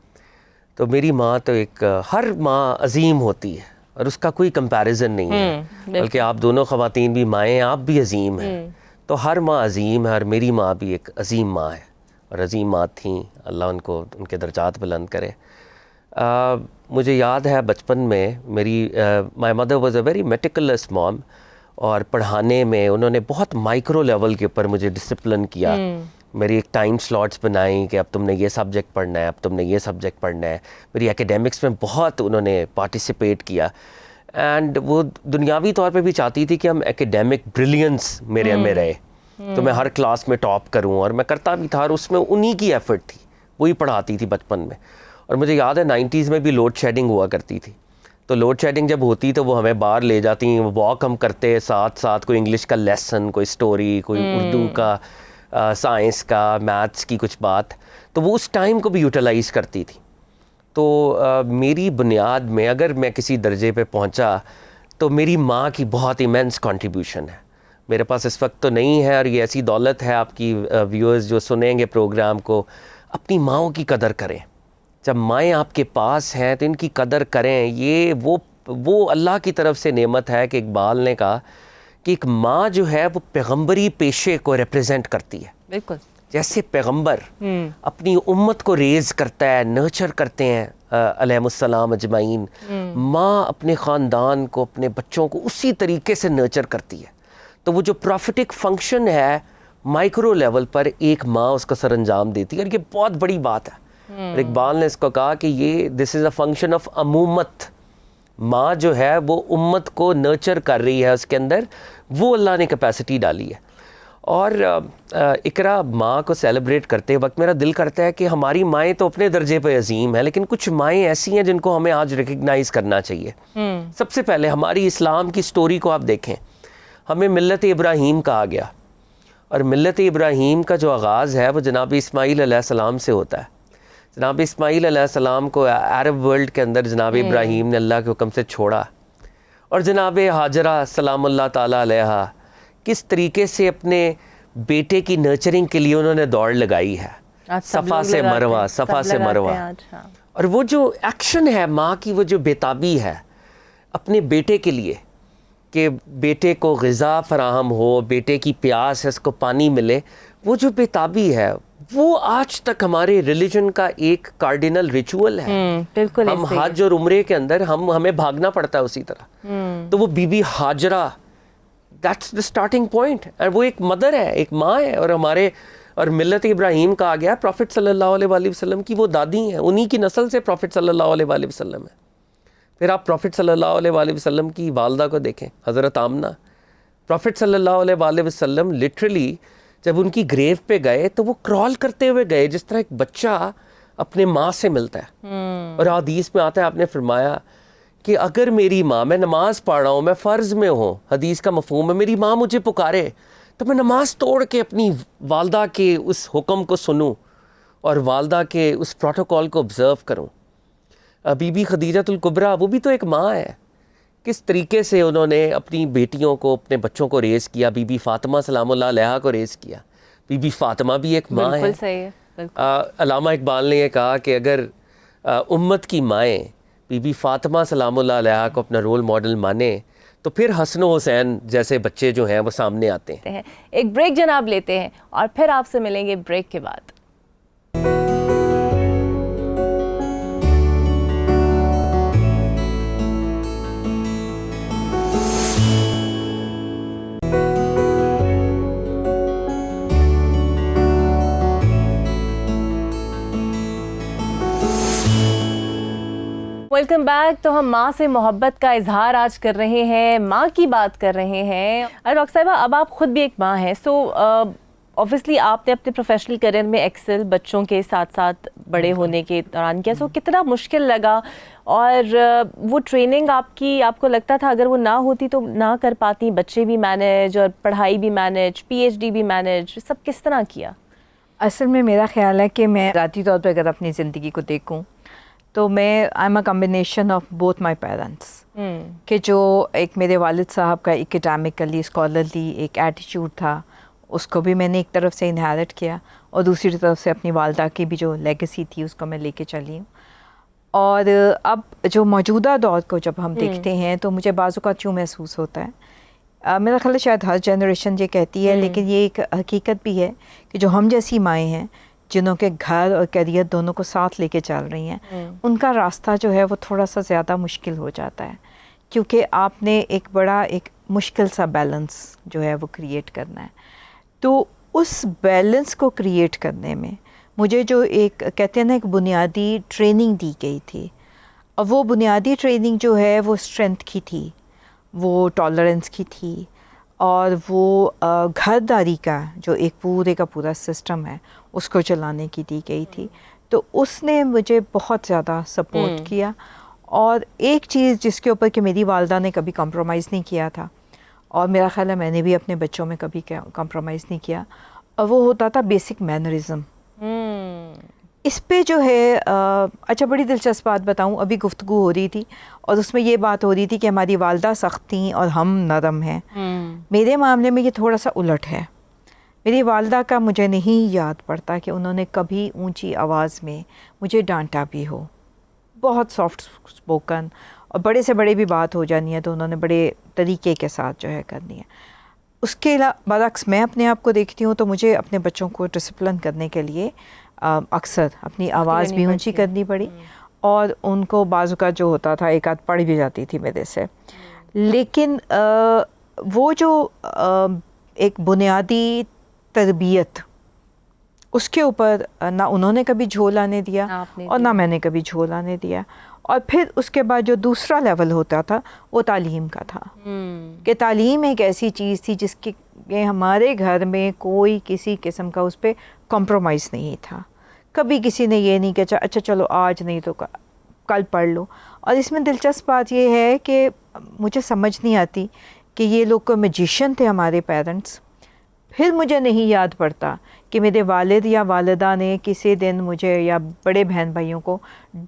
تو میری ماں تو ایک, ہر ماں عظیم ہوتی ہے اور اس کا کوئی کمپیریزن نہیں ہے, بلکہ آپ دونوں خواتین بھی مائیں, آپ بھی عظیم ہیں. تو ہر ماں عظیم ہے, اور میری ماں بھی ایک عظیم ماں ہے, اور عظیم ماں تھیں, اللہ ان کو ان کے درجات بلند کرے. مجھے یاد ہے بچپن میں میری my mother was a very meticulous mom, اور پڑھانے میں انہوں نے بہت مائکرو لیول کے اوپر مجھے ڈسپلن کیا. میری ایک ٹائم سلاٹس بنائیں کہ اب تم نے یہ سبجیکٹ پڑھنا ہے, اب تم نے یہ سبجیکٹ پڑھنا ہے. میری اکیڈیمکس میں بہت انہوں نے پارٹیسپیٹ کیا, اینڈ وہ دنیاوی طور پہ بھی چاہتی تھی کہ ہم اکیڈیمک بریلینس میرے میں رہے, تو میں ہر کلاس میں ٹاپ کروں, اور میں کرتا بھی تھا, اور اس میں انہی کی ایفرٹ تھی, وہی پڑھاتی تھی بچپن میں. اور مجھے یاد ہے 90s میں بھی لوڈ شیڈنگ ہوا کرتی تھی, تو لوڈ شیڈنگ جب ہوتی تو وہ ہمیں باہر لے جاتی, واک ہم کرتے, ساتھ ساتھ کوئی انگلش کا لیسن, کوئی اسٹوری, کوئی اردو کا, سائنس کا, میتھس کی کچھ بات, تو وہ اس ٹائم کو بھی یوٹیلائز کرتی تھی. تو میری بنیاد میں اگر میں کسی درجے پہ پہنچا تو میری ماں کی بہت ایمینس کنٹریبیوشن ہے. میرے پاس اس وقت تو نہیں ہے, اور یہ ایسی دولت ہے, آپ کی ویورز جو سنیں گے پروگرام کو, اپنی ماؤں کی قدر کریں. جب مائیں آپ کے پاس ہیں تو ان کی قدر کریں. یہ وہ اللہ کی طرف سے نعمت ہے کہ اقبال نے کہا کہ ایک ماں جو ہے وہ پیغمبری پیشے کو ریپرزینٹ کرتی ہے. بالکل جیسے پیغمبر اپنی امت کو ریز کرتا ہے, نرچر کرتے ہیں علیہم السلام اجمعین, ماں اپنے خاندان کو, اپنے بچوں کو اسی طریقے سے نرچر کرتی ہے. تو وہ جو پروفیٹک فنکشن ہے مائکرو لیول پر ایک ماں اس کا سر انجام دیتی ہے, اور یہ بہت بڑی بات ہے. اور اقبال نے اس کو کہا کہ یہ دس از اے فنکشن آف عمومت. ماں جو ہے وہ امت کو نرچر کر رہی ہے اس کے اندر, وہ اللہ نے کیپیسٹی ڈالی ہے. اور اقرا ماں کو سیلیبریٹ کرتے وقت میرا دل کرتا ہے کہ ہماری مائیں تو اپنے درجے پہ عظیم ہیں, لیکن کچھ مائیں ایسی ہیں جن کو ہمیں آج ریکگنائز کرنا چاہیے. سب سے پہلے ہماری اسلام کی سٹوری کو آپ دیکھیں, ہمیں ملت ابراہیم کہا گیا, اور ملت ابراہیم کا جو آغاز ہے وہ جناب اسماعیل علیہ السلام سے ہوتا ہے. جناب اسماعیل علیہ السلام کو عرب ورلڈ کے اندر جناب ابراہیم نے اللہ کے حکم سے چھوڑا, اور جناب ہاجرہ سلام اللہ تعالیٰ علیہا کس طریقے سے اپنے بیٹے کی نرچرنگ کے لیے انہوں نے دوڑ لگائی ہے, صفا سے مروہ, صفا سے مروہ. اور وہ جو ایکشن ہے ماں کی, وہ جو بیتابی ہے اپنے بیٹے کے لیے کہ بیٹے کو غذا فراہم ہو, بیٹے کی پیاس ہے اس کو پانی ملے, وہ جو بیتابی ہے وہ آج تک ہمارے ریلیجن کا ایک کارڈینل ریچول ہے. بالکل ہم حج اور عمرے کے اندر ہمیں بھاگنا پڑتا ہے اسی طرح. تو وہ بی بی Hajra, that's the starting point, اور وہ ایک مدر ہے, ایک ماں ہے. اور ملت ابراہیم کہا گیا پروفٹ صلی اللہ علیہ وآلہ وسلم کی وہ دادی ہیں, انہی کی نسل سے پروفٹ صلی اللہ علیہ وآلہ وسلم ہے. پھر آپ پروفٹ صلی اللہ علیہ وآلہ وسلم کی والدہ کو دیکھیں, حضرت آمنہ. پروفٹ صلی اللہ علیہ وآلہ وسلم لٹرلی جب ان کی گریو پہ گئے تو وہ کرال کرتے ہوئے گئے جس طرح ایک بچہ اپنے ماں سے ملتا ہے. اور حدیث میں آتا ہے, آپ نے فرمایا کہ اگر میری ماں, میں نماز پڑھ رہا ہوں, میں فرض میں ہوں, حدیث کا مفہوم ہے, میری ماں مجھے پکارے تو میں نماز توڑ کے اپنی والدہ کے اس حکم کو سنوں اور والدہ کے اس پروٹوکول کو آبزرو کروں. بی بی خدیجۃ الکبریٰ وہ بھی تو ایک ماں ہے, کس طریقے سے انہوں نے اپنی بیٹیوں کو, اپنے بچوں کو ریز کیا. بی بی فاطمہ سلام اللہ علیہا کو ریز کیا. بی بی فاطمہ بھی ایک ماں ہے. بالکل صحیح ہے. علامہ اقبال نے یہ کہا کہ اگر امت کی مائیں بی بی فاطمہ سلام اللہ علیہا کو اپنا رول ماڈل مانے تو پھر حسن و حسین جیسے بچے جو ہیں وہ سامنے آتے ہیں. ایک بریک جناب لیتے ہیں اور پھر آپ سے ملیں گے بریک کے بعد. Welcome back. تو ہم ماں سے محبت کا اظہار آج کر رہے ہیں, ماں کی بات کر رہے ہیں. اور ڈاکٹر صاحبہ اب آپ خود بھی ایک ماں ہیں, سو اوبویسلی آپ نے اپنے پروفیشنل کیریئر میں ایکسل بچوں کے ساتھ ساتھ بڑے ہونے کے دوران کیا, سو کتنا مشکل لگا, اور وہ ٹریننگ آپ کو لگتا تھا اگر وہ نہ ہوتی تو نہ کر پاتی, بچے بھی مینیج اور پڑھائی بھی مینیج, پی ایچ ڈی بھی مینیج, سب کس طرح کیا؟ اصل میں میرا خیال ہے کہ میں ذاتی طور پہ اگر اپنی زندگی کو دیکھوں تو میں آئی am a combination of both my parents, کہ جو ایک میرے والد صاحب کا اکیڈیمکلی اسکالرلی ایک ایٹیچیوڈ تھا اس کو بھی میں نے ایک طرف سے انہیرٹ کیا, اور دوسری طرف سے اپنی والدہ کی بھی جو لیگیسی تھی اس کو میں لے کے چلی ہوں. اور اب جو موجودہ دور کو جب ہم دیکھتے ہیں تو مجھے بعض اوقات یوں محسوس ہوتا ہے, میرا خیال ہے شاید ہر جنریشن یہ کہتی ہے, لیکن یہ ایک حقیقت بھی ہے کہ جو ہم جیسی مائیں ہیں جنہوں کے گھر اور کیریئر دونوں کو ساتھ لے کے چل رہی ہیں, ان کا راستہ جو ہے وہ تھوڑا سا زیادہ مشکل ہو جاتا ہے, کیونکہ آپ نے ایک بڑا ایک مشکل سا بیلنس جو ہے وہ کریٹ کرنا ہے. تو اس بیلنس کو کریٹ کرنے میں مجھے جو ایک کہتے ہیں نا ایک بنیادی ٹریننگ دی گئی تھی, اور وہ بنیادی ٹریننگ جو ہے وہ اسٹرینتھ کی تھی, وہ ٹالرنس کی تھی, اور وہ گھرداری کا جو ایک پورے کا پورا سسٹم ہے اس کو چلانے کی دی گئی تھی. تو اس نے مجھے بہت زیادہ سپورٹ کیا, اور ایک چیز جس کے اوپر کہ میری والدہ نے کبھی کمپرومائز نہیں کیا تھا, اور میرا خیال ہے میں نے بھی اپنے بچوں میں کبھی کمپرومائز نہیں کیا, اور وہ ہوتا تھا بیسک مینرزم. اس پہ جو ہے اچھا بڑی دلچسپ بات بتاؤں, ابھی گفتگو ہو رہی تھی اور اس میں یہ بات ہو رہی تھی کہ ہماری والدہ سخت تھیں اور ہم نرم ہیں. میرے معاملے میں یہ تھوڑا سا الٹ ہے. میری والدہ کا مجھے نہیں یاد پڑتا کہ انہوں نے کبھی اونچی آواز میں مجھے ڈانٹا بھی ہو. بہت سافٹ اسپوکن, اور بڑے سے بڑے بھی بات ہو جانی ہے تو انہوں نے بڑے طریقے کے ساتھ جو ہے کرنی ہے. اس کے برعکس میں اپنے آپ کو دیکھتی ہوں تو مجھے اپنے بچوں کو ڈسپلن کرنے کے لیے اکثر اپنی آواز بھی اونچی کرنی پڑی, اور ان کو بعض اوقات جو ہوتا تھا ایک آدھ پڑھ بھی جاتی تھی میرے سے. لیکن وہ جو ایک بنیادی تربیت, اس کے اوپر نہ انہوں نے کبھی جھول آنے دیا اور نہ میں نے کبھی جھول آنے دیا. اور پھر اس کے بعد جو دوسرا لیول ہوتا تھا وہ تعلیم کا تھا کہ تعلیم ایک ایسی چیز تھی جس کی ہمارے گھر میں کوئی کسی قسم کا اس پہ کمپرومائز نہیں تھا. کبھی کسی نے یہ نہیں کہا اچھا چلو آج نہیں تو کل پڑھ لو. اور اس میں دلچسپ بات یہ ہے کہ مجھے سمجھ نہیں آتی کہ یہ لوگ کوئی میجیشین تھے ہمارے پیرنٹس. پھر مجھے نہیں یاد پڑتا کہ میرے والد یا والدہ نے کسی دن مجھے یا بڑے بہن بھائیوں کو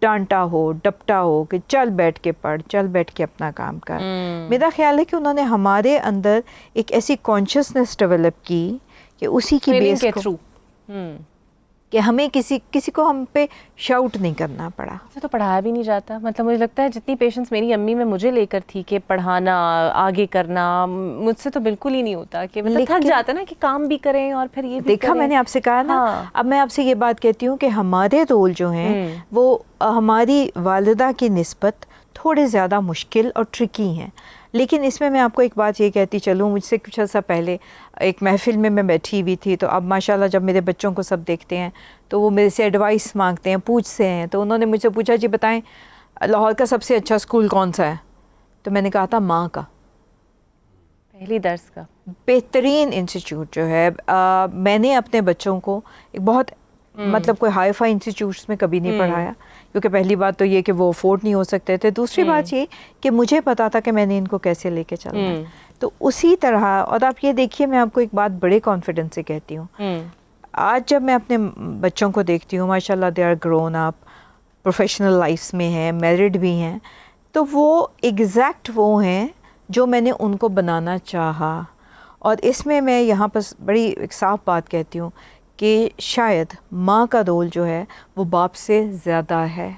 ڈانٹا ہو ڈپٹا ہو کہ چل بیٹھ کے پڑھ, چل بیٹھ کے اپنا کام کر. میرا خیال ہے کہ انہوں نے ہمارے اندر ایک ایسی کانشیسنیس ڈیولپ کی کہ اسی کی بیس کے تھرو کہ ہمیں کسی کو ہم پہ شاؤٹ نہیں کرنا پڑا. تو پڑھایا بھی نہیں جاتا. مطلب مجھے لگتا ہے جتنی پیشنس میری امی میں مجھے لے کر تھی کہ پڑھانا آگے کرنا, مجھ سے تو بالکل ہی نہیں ہوتا کہ مطلب تھک جاتا نا کہ کام بھی کریں اور پھر یہ بھی دیکھا میں نے آپ سے کہا نا. اب میں آپ سے یہ بات کہتی ہوں کہ ہمارے رول جو ہیں وہ ہماری والدہ کی نسبت تھوڑے زیادہ مشکل اور ٹرکی ہیں. لیکن اس میں آپ کو ایک بات یہ کہتی چلوں, مجھ سے کچھ عرصہ پہلے ایک محفل میں بیٹھی ہوئی تھی, تو اب ماشاءاللہ جب میرے بچوں کو سب دیکھتے ہیں تو وہ میرے سے ایڈوائس مانگتے ہیں, پوچھتے ہیں. تو انہوں نے مجھ سے پوچھا جی بتائیں لاہور کا سب سے اچھا اسکول کون سا ہے؟ تو میں نے کہا تھا ماں کا, پہلی درس کا بہترین انسٹیٹیوٹ جو ہے. میں نے اپنے بچوں کو ایک بہت مطلب کوئی ہائی فائی انسٹیٹیوٹس میں کبھی نہیں پڑھایا, کیونکہ پہلی بات تو یہ کہ وہ افورڈ نہیں ہو سکتے تھے. دوسری بات یہ کہ مجھے پتا تھا کہ میں نے ان کو کیسے لے کے چلنا ہے. تو اسی طرح, اور آپ یہ دیکھیے میں آپ کو ایک بات بڑے کانفیڈنس سے کہتی ہوں, آج جب میں اپنے بچوں کو دیکھتی ہوں ماشاءاللہ they are grown up, professional lifes میں ہیں, میرڈ بھی ہیں, تو وہ ایگزیکٹ وہ ہیں جو میں نے ان کو بنانا چاہا. اور اس میں یہاں پر بڑی ایک صاف بات کہتی ہوں کہ شاید ماں کا رول جو ہے وہ باپ سے زیادہ ہے,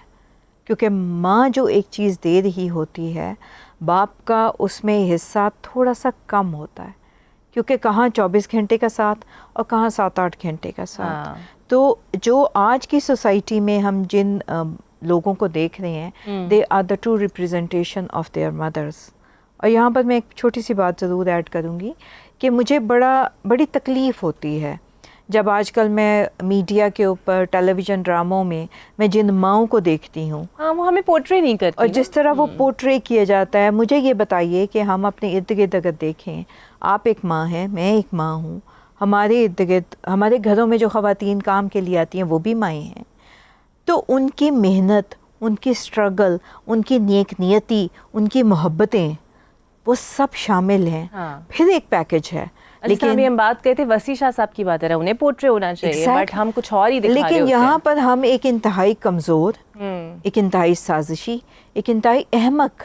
کیونکہ ماں جو ایک چیز دے رہی ہوتی ہے باپ کا اس میں حصہ تھوڑا سا کم ہوتا ہے, کیونکہ کہاں 24 گھنٹے کا ساتھ اور کہاں 7-8 گھنٹے کا ساتھ. تو جو آج کی سوسائٹی میں ہم جن لوگوں کو دیکھ رہے ہیں they are the true representation of their mothers. اور یہاں پر میں ایک چھوٹی سی بات ضرور ایڈ کروں گی کہ مجھے بڑی تکلیف ہوتی ہے جب آج کل میں میڈیا کے اوپر ٹیلی ویژن ڈراموں میں جن ماؤں کو دیکھتی ہوں, وہ ہمیں پورٹری نہیں کرتی, اور جس طرح وہ پورٹری کیا جاتا ہے. مجھے یہ بتائیے کہ ہم اپنے ارد گرد اگر دیکھیں, آپ ایک ماں ہیں, میں ایک ماں ہوں, ہمارے ارد گرد ہمارے گھروں میں جو خواتین کام کے لیے آتی ہیں وہ بھی مائیں ہیں. تو ان کی محنت, ان کی اسٹرگل, ان کی نیک نیتی, ان کی محبتیں, وہ سب شامل ہیں. پھر ایک پیکج ہے. لیکن ہم بات کرتے وسیع شاہ صاحب کی بات ہے, انہیں پورٹری ہونا چاہیے, بٹ ہم کچھ اور ہی دکھا رہے ہوتے ہیں. لیکن یہاں پر ہم ایک انتہائی کمزور, ایک انتہائی سازشی, ایک انتہائی احمق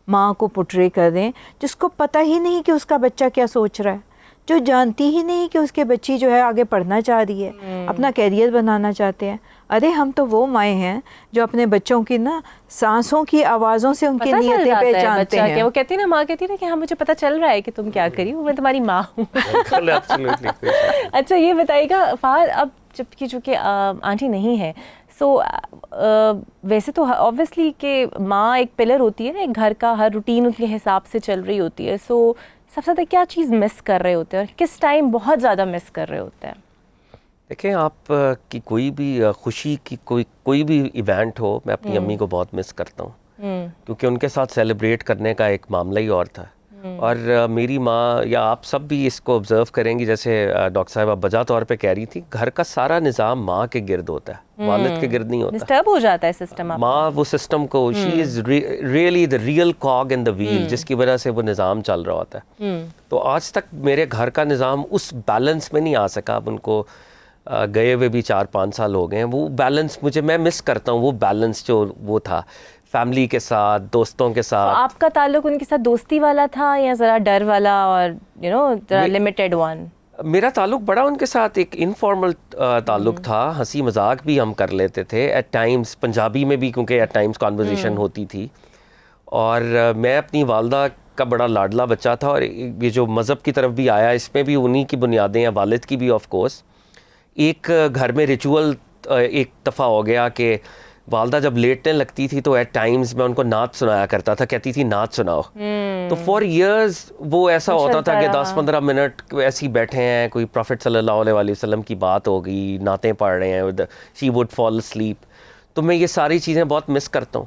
ماں کو پورٹری کر رہے ہیں, جس کو پتہ ہی نہیں کہ اس کا بچہ کیا سوچ رہا ہے, جو جانتی ہی نہیں کہ اس کے بچی جو ہے آگے پڑھنا چاہ رہی ہے, اپنا کیریئر بنانا چاہتے ہیں. ارے ہم تو وہ مائیں ہیں جو اپنے بچوں کی نا سانسوں کی آوازوں سے ان کی نیتیں پہچانتے ہیں. وہ کہتی نا, ماں کہتی نا کہ ہاں مجھے پتہ چل رہا ہے کہ تم کیا کری ہو, میں تمہاری ماں ہوں. اچھا یہ بتائیے گا فہد, اب جب کہ چونکہ آنٹی نہیں ہے, سو ویسے تو آبویسلی کہ ماں ایک پلر ہوتی ہے نا ایک گھر کا, ہر روٹین ان کے حساب سے چل رہی ہوتی ہے. سو سب سے زیادہ کیا چیز مس کر رہے ہوتے ہیں اور کس ٹائم بہت زیادہ مس کر رہے ہوتے ہیں؟ دیکھیں, آپ کی کوئی بھی خوشی کی کوئی بھی ایونٹ ہو, میں اپنی امی کو بہت مس کرتا ہوں, کیونکہ ان کے ساتھ سیلیبریٹ کرنے کا ایک معاملہ ہی اور تھا. اور میری ماں, یا آپ سب بھی اس کو آبزرو کریں گی, جیسے ڈاکٹر صاحبہ بجا طور پہ کہہ رہی تھی, گھر کا سارا نظام ماں کے گرد ہوتا ہے, والد کے گرد نہیں ہوتا. ڈسٹرب ہو جاتا ہے سسٹم. ماں وہ سسٹم کو, she is really the real cog in the wheel, جس کی وجہ سے وہ نظام چل رہا ہوتا ہے. تو آج تک میرے گھر کا نظام اس بیلنس میں نہیں آ سکا. اب ان کو گئے ہوئے بھی 4-5 سال ہو گئے ہیں. وہ بیلنس میں مس کرتا ہوں, وہ بیلنس جو وہ تھا فیملی کے ساتھ, دوستوں کے ساتھ. آپ کا تعلق ان کے ساتھ دوستی والا تھا یا ذرا ڈر والا اور لمیٹڈ ون؟ میرا تعلق بڑا ان کے ساتھ ایک انفارمل تعلق تھا, ہنسی مذاق بھی ہم کر لیتے تھے ایٹ ٹائمز, پنجابی میں بھی کیونکہ ایٹ ٹائمز کانورزیشن ہوتی تھی. اور میں اپنی والدہ کا بڑا لاڈلا بچہ تھا, اور یہ جو مذہب کی طرف بھی آیا اس میں بھی انہی کی بنیادیں ہیں, والد کی بھی آف کورس. ایک گھر میں ریچول ایک دفعہ ہو گیا کہ والدہ جب لیٹنے لگتی تھی تو ایٹ ٹائمز میں ان کو نعت سنایا کرتا تھا, کہتی تھی نعت سناؤ. تو فار ایئرز وہ ایسا ہوتا تھا کہ 10-15 منٹ ایسے ہی بیٹھے ہیں, کوئی پروفٹ صلی اللہ علیہ وسلم کی بات ہو گئی, نعتیں پڑھ رہے ہیں, شی وڈ فال اسلیپ. تو میں یہ ساری چیزیں بہت مس کرتا ہوں.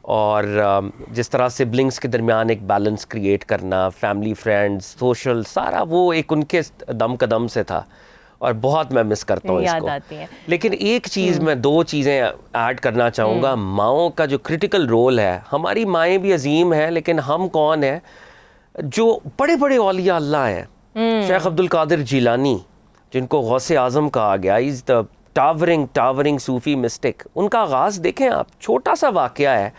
اور جس طرح سبلنگس کے درمیان ایک بیلنس کریٹ کرنا, فیملی فرینڈز سوشل, سارا وہ ایک ان کے دم قدم سے تھا اور بہت میں مس کرتا ہوں اس کو. لیکن ایک چیز میں 2 چیزیں ایڈ کرنا چاہوں گا. ماؤں کا جو کرٹیکل رول ہے, ہماری مائیں بھی عظیم ہیں لیکن ہم کون ہیں جو بڑے بڑے اولیاء اللہ ہیں. شیخ عبد القادر جیلانی جن کو غوث اعظم کہا گیا, از دا ٹاورنگ صوفی مسٹک. ان کا آغاز دیکھیں آپ, چھوٹا سا واقعہ ہے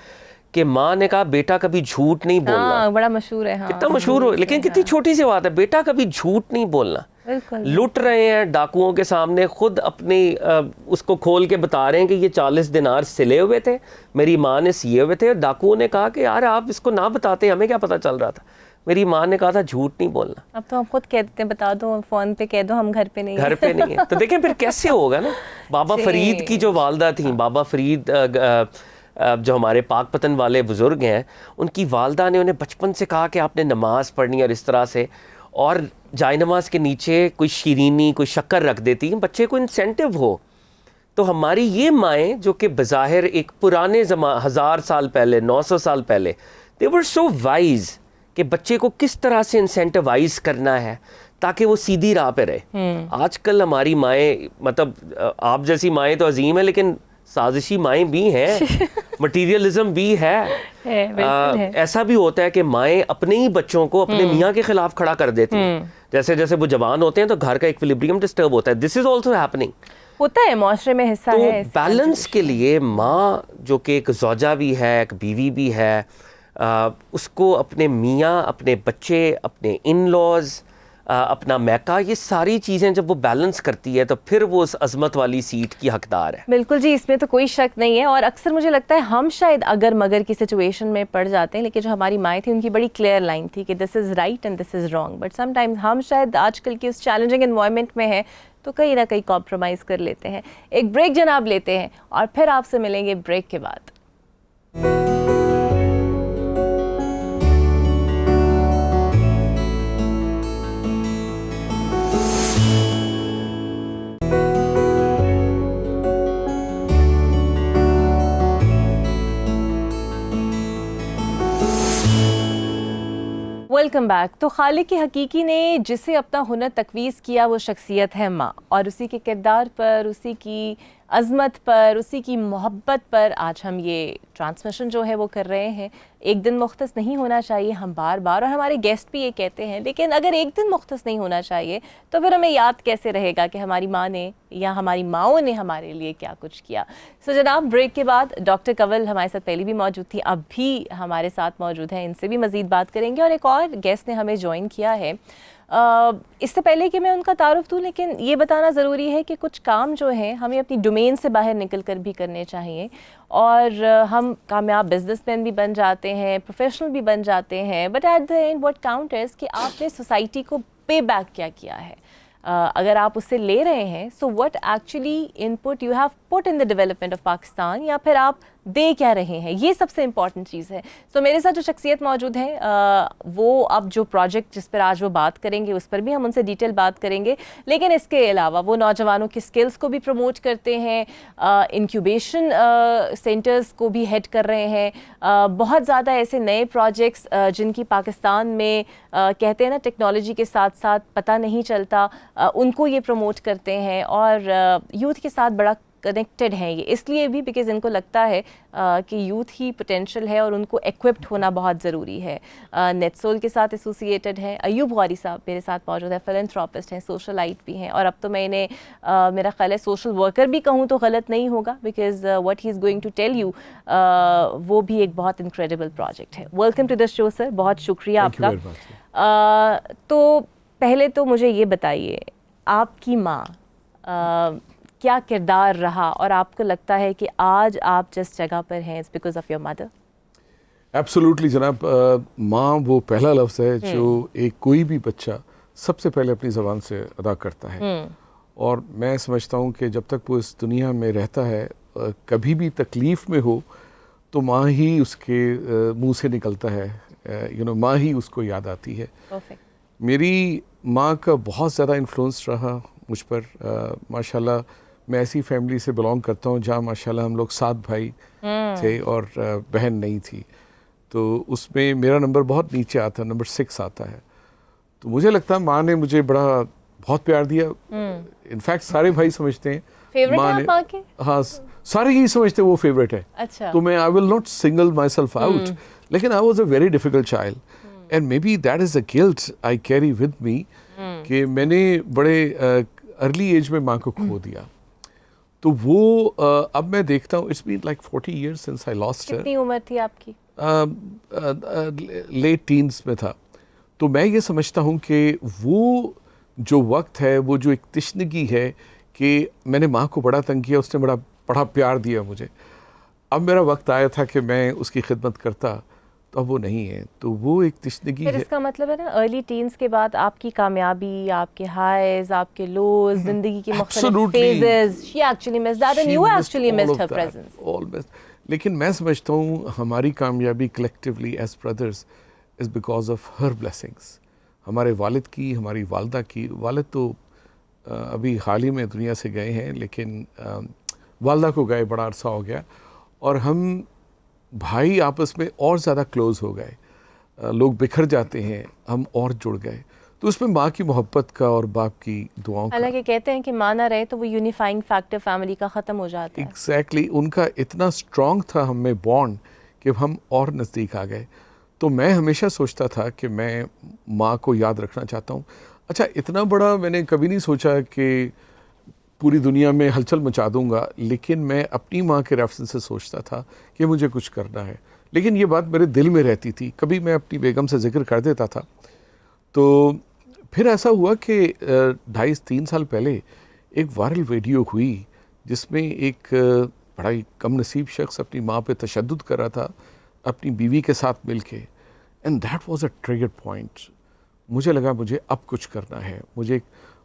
کہ ماں نے کہا بیٹا کبھی جھوٹ نہیں بولنا. بڑا مشہور ہے, کتنا مشہور ہو, لیکن کتنی چھوٹی سی بات ہے, بیٹا کبھی جھوٹ نہیں بولنا. لٹ رہے ہیں ڈاکوؤں کے سامنے, خود اپنی اس کو کھول کے بتا رہے ہیں کہ یہ 40 دینار سلے ہوئے تھے, میری ماں نے سیے ہوئے تھے. ڈاکوؤں نے کہا کہ یار آپ اس کو نہ بتاتے, ہمیں کیا پتا چل رہا تھا. میری ماں نے کہا تھا جھوٹ نہیں بولنا. اب تو ہم خود کہہ دیتے ہیں, بتا دو فون پہ کہہ دو ہم گھر پہ نہیں ہیں. تو دیکھیں پھر کیسے ہوگا نا. بابا فرید کی جو والدہ تھیں, بابا فرید جو ہمارے پاک پتن والے بزرگ ہیں, ان کی والدہ نے انہیں بچپن سے کہا کہ آپ نے نماز پڑھنی اور اس طرح سے, اور جائے نماز کے نیچے کوئی شیرینی کوئی شکر رکھ دیتی بچے کو انسینٹیو ہو. تو ہماری یہ مائیں جو کہ بظاہر ایک پرانے 1000 سال پہلے 900 سال پہلے they were so wise کہ بچے کو کس طرح سے انسینٹیوائز کرنا ہے تاکہ وہ سیدھی راہ پہ رہے. آج کل ہماری مائیں, مطلب آپ جیسی مائیں تو عظیم ہیں لیکن سازشی مائیں بھی ہیں, مٹیریلزم بھی ہے. ایسا بھی ہوتا ہے کہ مائیں اپنے ہی بچوں کو اپنے میاں کے خلاف کھڑا کر دیتی ہیں. جیسے جیسے وہ جوان ہوتے ہیں تو گھر کا ایکویلیبریم ڈسٹرب ہوتا ہے. دس از آلسو ہیپننگ, ہوتا ہے, معاشرے میں حصہ ہے. تو بیلنس کے لیے ماں جو کہ ایک زوجہ بھی ہے, ایک بیوی بھی ہے, اس کو اپنے میاں, اپنے بچے, اپنے ان لاز, اپنا میکا, یہ ساری چیزیں جب وہ بیلنس کرتی ہے تو پھر وہ اس عظمت والی سیٹ کی حقدار ہے. بالکل جی, اس میں تو کوئی شک نہیں ہے. اور اکثر مجھے لگتا ہے ہم شاید اگر مگر کی سچویشن میں پڑ جاتے ہیں, لیکن جو ہماری مائیں تھیں ان کی بڑی کلیئر لائن تھی کہ this is right and this is wrong. But sometimes ہم شاید آج کل کی اس چیلنجنگ انوائرمنٹ میں ہیں تو کہیں نہ کہیں کمپرومائز کر لیتے ہیں. ایک بریک جناب لیتے ہیں اور پھر آپ سے ملیں گے بریک کے بعد. Welcome back. تو خالق حقیقی نے جسے اپنا ہنر تقویض کیا وہ شخصیت ہے ماں, اور اسی کے کردار پر, اسی کی عظمت پر, اسی کی محبت پر آج ہم یہ ٹرانسمیشن جو ہے وہ کر رہے ہیں. ایک دن مختص نہیں ہونا چاہیے, ہم بار بار, اور ہمارے گیسٹ بھی یہ کہتے ہیں, لیکن اگر ایک دن مختص نہیں ہونا چاہیے تو پھر ہمیں یاد کیسے رہے گا کہ ہماری ماں نے یا ہماری ماؤں نے ہمارے لیے کیا کچھ کیا. سو جناب, بریک کے بعد ڈاکٹر کنول ہمارے ساتھ پہلے بھی موجود تھی, اب بھی ہمارے ساتھ موجود ہیں, ان سے بھی مزید بات کریں گے. اور ایک اور گیسٹ نے ہمیں جوائن کیا ہے. اس سے پہلے کہ میں ان کا تعارف دوں, لیکن یہ بتانا ضروری ہے کہ کچھ کام جو ہیں ہمیں اپنی ڈومین سے باہر نکل کر بھی کرنے چاہیے, اور ہم کامیاب بزنس مین بھی بن جاتے ہیں, پروفیشنل بھی بن جاتے ہیں, but at the end what count is کہ آپ نے سوسائٹی کو پے بیک کیا کیا ہے. اگر آپ اس سے لے رہے ہیں, so what actually in put you have put in the development of Pakistan, یا پھر آپ دے کیا رہے ہیں, یہ سب سے امپورٹنٹ چیز ہے. سو میرے ساتھ جو شخصیت موجود ہے وہ اب جو پروجیکٹ جس پر آج وہ بات کریں گے اس پر بھی ہم ان سے ڈیٹیل بات کریں گے, لیکن اس کے علاوہ وہ نوجوانوں کی سکلز کو بھی پروموٹ کرتے ہیں, انکیوبیشن سینٹرز کو بھی ہیڈ کر رہے ہیں, بہت زیادہ ایسے نئے پروجیکٹس جن کی پاکستان میں کہتے ہیں نا ٹیکنالوجی کے ساتھ ساتھ پتہ نہیں چلتا, ان کو یہ پروموٹ کرتے ہیں, اور یوتھ کے ساتھ بڑا کنیکٹڈ ہیں یہ اس لیے بھی بیکاز ان کو لگتا ہے کہ یوتھ ہی پوٹینشیل ہے اور ان کو ایکوپڈ ہونا بہت ضروری ہے. نیٹ سول کے ساتھ ایسوسیٹڈ ہیں. ایوب غوری صاحب میرے ساتھ موجود ہیں, فلنتھراپسٹ ہیں, سوشلائٹ بھی ہیں, اور اب تو میں انہیں میرا خیال ہے سوشل ورکر بھی کہوں تو غلط نہیں ہوگا, because what he is going to tell you وہ بھی ایک بہت انکریڈیبل پروجیکٹ ہے. Welcome to the show sir, بہت شکریہ آپ کا. تو پہلے تو مجھے یہ بتائیے, آپ کی ماں کیا کردار رہا, اور آپ کو لگتا ہے کہ آج آپ جس جگہ پر ہیں it's because of your mother? Absolutely جناب, ماں وہ پہلا لفظ ہے جو ایک کوئی بھی بچہ سب سے پہلے اپنی زبان سے ادا کرتا ہے, اور میں سمجھتا ہوں کہ جب تک وہ اس دنیا میں رہتا ہے کبھی بھی تکلیف میں ہو تو ماں ہی اس کے منہ سے نکلتا ہے, ماں ہی اس کو یاد آتی ہے. میری ماں کا بہت زیادہ انفلوئنس رہا مجھ پر. ماشاءاللہ میں ایسی فیملی سے بلانگ کرتا ہوں جہاں ماشاءاللہ ہم لوگ 7 بھائی تھے اور بہن نہیں تھی. تو اس میں میرا نمبر بہت نیچے آتا ہے, نمبر 6 آتا ہے. تو مجھے لگتا ہے ماں نے مجھے بہت پیار دیا. انفیکٹ سارے بھائی سمجھتے ہیں فیوریٹ ہے آپ ماں کے؟ ہاں, سارے ہی سمجھتے ہیں وہ فیوریٹ ہے. اچھا. تو میں I will not single myself out, لیکن I was a very difficult child and maybe that is a guilt I carry with me کہ میں نے بڑے ارلی ایج میں ماں کو کھو دیا. تو وہ اب میں دیکھتا ہوں, it's been like 40 years since I lost her. کتنی عمر تھی آپ کی؟ لیٹ ٹینس میں تھا. تو میں یہ سمجھتا ہوں کہ وہ جو وقت ہے, وہ جو ایک تشنگی ہے کہ میں نے ماں کو بڑا تنگ کیا, اس نے بڑا پیار دیا مجھے. اب میرا وقت آیا تھا کہ میں اس کی خدمت کرتا, تو اب وہ نہیں ہے. تو وہ ایک تشنگی ہے. پھر اس کا مطلب ہے نا ارلی ٹینز کے بعد آپ کی کامیابی, آپ کے ہائز, آپ کے لوز, زندگی کی مختلف phases, she actually missed that and you actually missed her presence. Always. لیکن میں سمجھتا ہوں ہماری کامیابی collectively as brothers is because of her blessings. ہمارے والد کی, ہماری والدہ کی. والد تو ابھی حال ہی میں دنیا سے گئے ہیں, لیکن والدہ کو گئے بڑا عرصہ ہو گیا, اور ہم بھائی آپس میں اور زیادہ کلوز ہو گئے. لوگ بکھر جاتے ہیں, ہم اور جڑ گئے. تو اس میں ماں کی محبت کا اور باپ کی دعاؤں کا. حالانکہ کہتے ہیں کہ ماں نہ رہے تو وہ یونیفائنگ فیکٹر فیملی کا ختم ہو جاتا ہے. ایگزیکٹلی. ان کا اتنا اسٹرانگ تھا ہم میں بانڈ کہ ہم اور نزدیک آ گئے. تو میں ہمیشہ سوچتا تھا کہ میں ماں کو یاد رکھنا چاہتا ہوں. اچھا, اتنا بڑا میں نے کبھی نہیں سوچا کہ پوری دنیا میں ہلچل مچا دوں گا, لیکن میں اپنی ماں کے ریفرنس سے سوچتا تھا کہ مجھے کچھ کرنا ہے. لیکن یہ بات میرے دل میں رہتی تھی, کبھی میں اپنی بیگم سے ذکر کر دیتا تھا. تو پھر ایسا ہوا کہ 2.5-3 سال پہلے ایک وائرل ویڈیو ہوئی جس میں ایک بڑا ہی کم نصیب شخص اپنی ماں پہ تشدد کر رہا تھا اپنی بیوی کے ساتھ مل کے. And that was a trigger point. مجھے لگا مجھے اب کچھ کرنا ہے.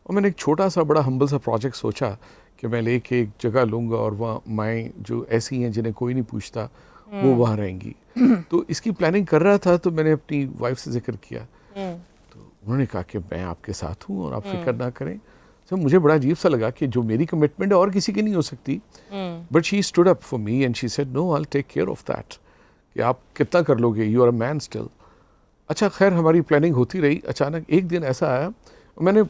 اور میں نے ایک چھوٹا سا بڑا ہمبل سا پروجیکٹ سوچا کہ میں لے کے ایک جگہ لوں گا اور وہاں مائیں جو ایسی ہیں جنہیں کوئی نہیں پوچھتا وہ وہاں رہیں گی. تو اس کی پلاننگ کر رہا تھا, تو میں نے اپنی وائف سے ذکر کیا. تو انہوں نے کہا کہ میں آپ کے ساتھ ہوں اور آپ فکر نہ کریں. تو مجھے بڑا عجیب سا لگا کہ جو میری کمٹمنٹ ہے اور کسی کی نہیں ہو سکتی, but she stood up for me and she said no, I take care of that. کہ آپ کتنا کر لو گے, you are a man still. اچھا خیر, ہماری پلاننگ ہوتی رہی. اچانک ایک دن ایسا آیا, میں نے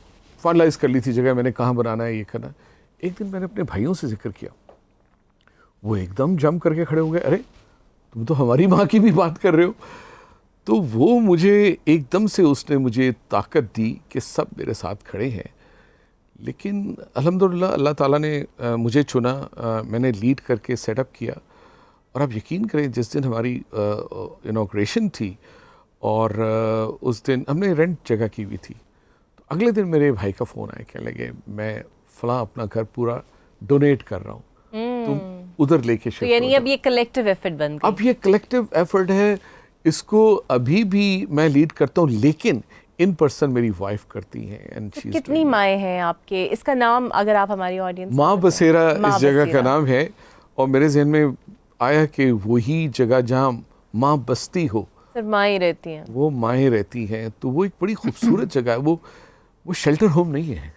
فائنلائز کر لی تھی جگہ, میں نے کہاں بنانا ہے, یہ کرنا. ایک دن میں نے اپنے بھائیوں سے ذکر کیا, وہ ایک دم جمپ کر کے کھڑے ہو گئے, ارے تم تو ہماری ماں کی بھی بات کر رہے ہو. تو وہ مجھے ایک دم سے اس نے مجھے طاقت دی کہ سب میرے ساتھ کھڑے ہیں. لیکن الحمدللہ اللہ تعالیٰ نے مجھے چنا, میں نے لیڈ کر کے سیٹ اپ کیا. اور آپ یقین کریں, جس دن ہماری انوگریشن تھی اور اس دن ہم نے رینٹ جگہ کی ہوئی تھی, تو اگلے دن میرے بھائی کا فون آیا, کہنے لگے میں فلاں اپنا گھر پورا ڈونیٹ کر رہا ہوں, تم ادھر لے کے شفٹ. یعنی اب یہ کلیکٹیو ایفرٹ بن گئی. اب یہ کلیکٹیو ایفرٹ ہے. اس کو ابھی بھی میں لیڈ کرتا ہوں, لیکن ان پرسن میری وائف کرتی ہیں. کتنی مائیں ہیں آپ کے؟ اس کا نام اگر آپ ہماری آڈینس. ماں بسیرا اس جگہ کا نام ہے, اور میرے ذہن میں آیا کہ وہی جگہ جہاں ماں بستی ہو, صرف مائیں رہتی ہیں, وہ مائیں رہتی ہیں. تو وہ ایک بڑی خوبصورت جگہ ہے. وہ شیلٹر ہوم نہیں ہے,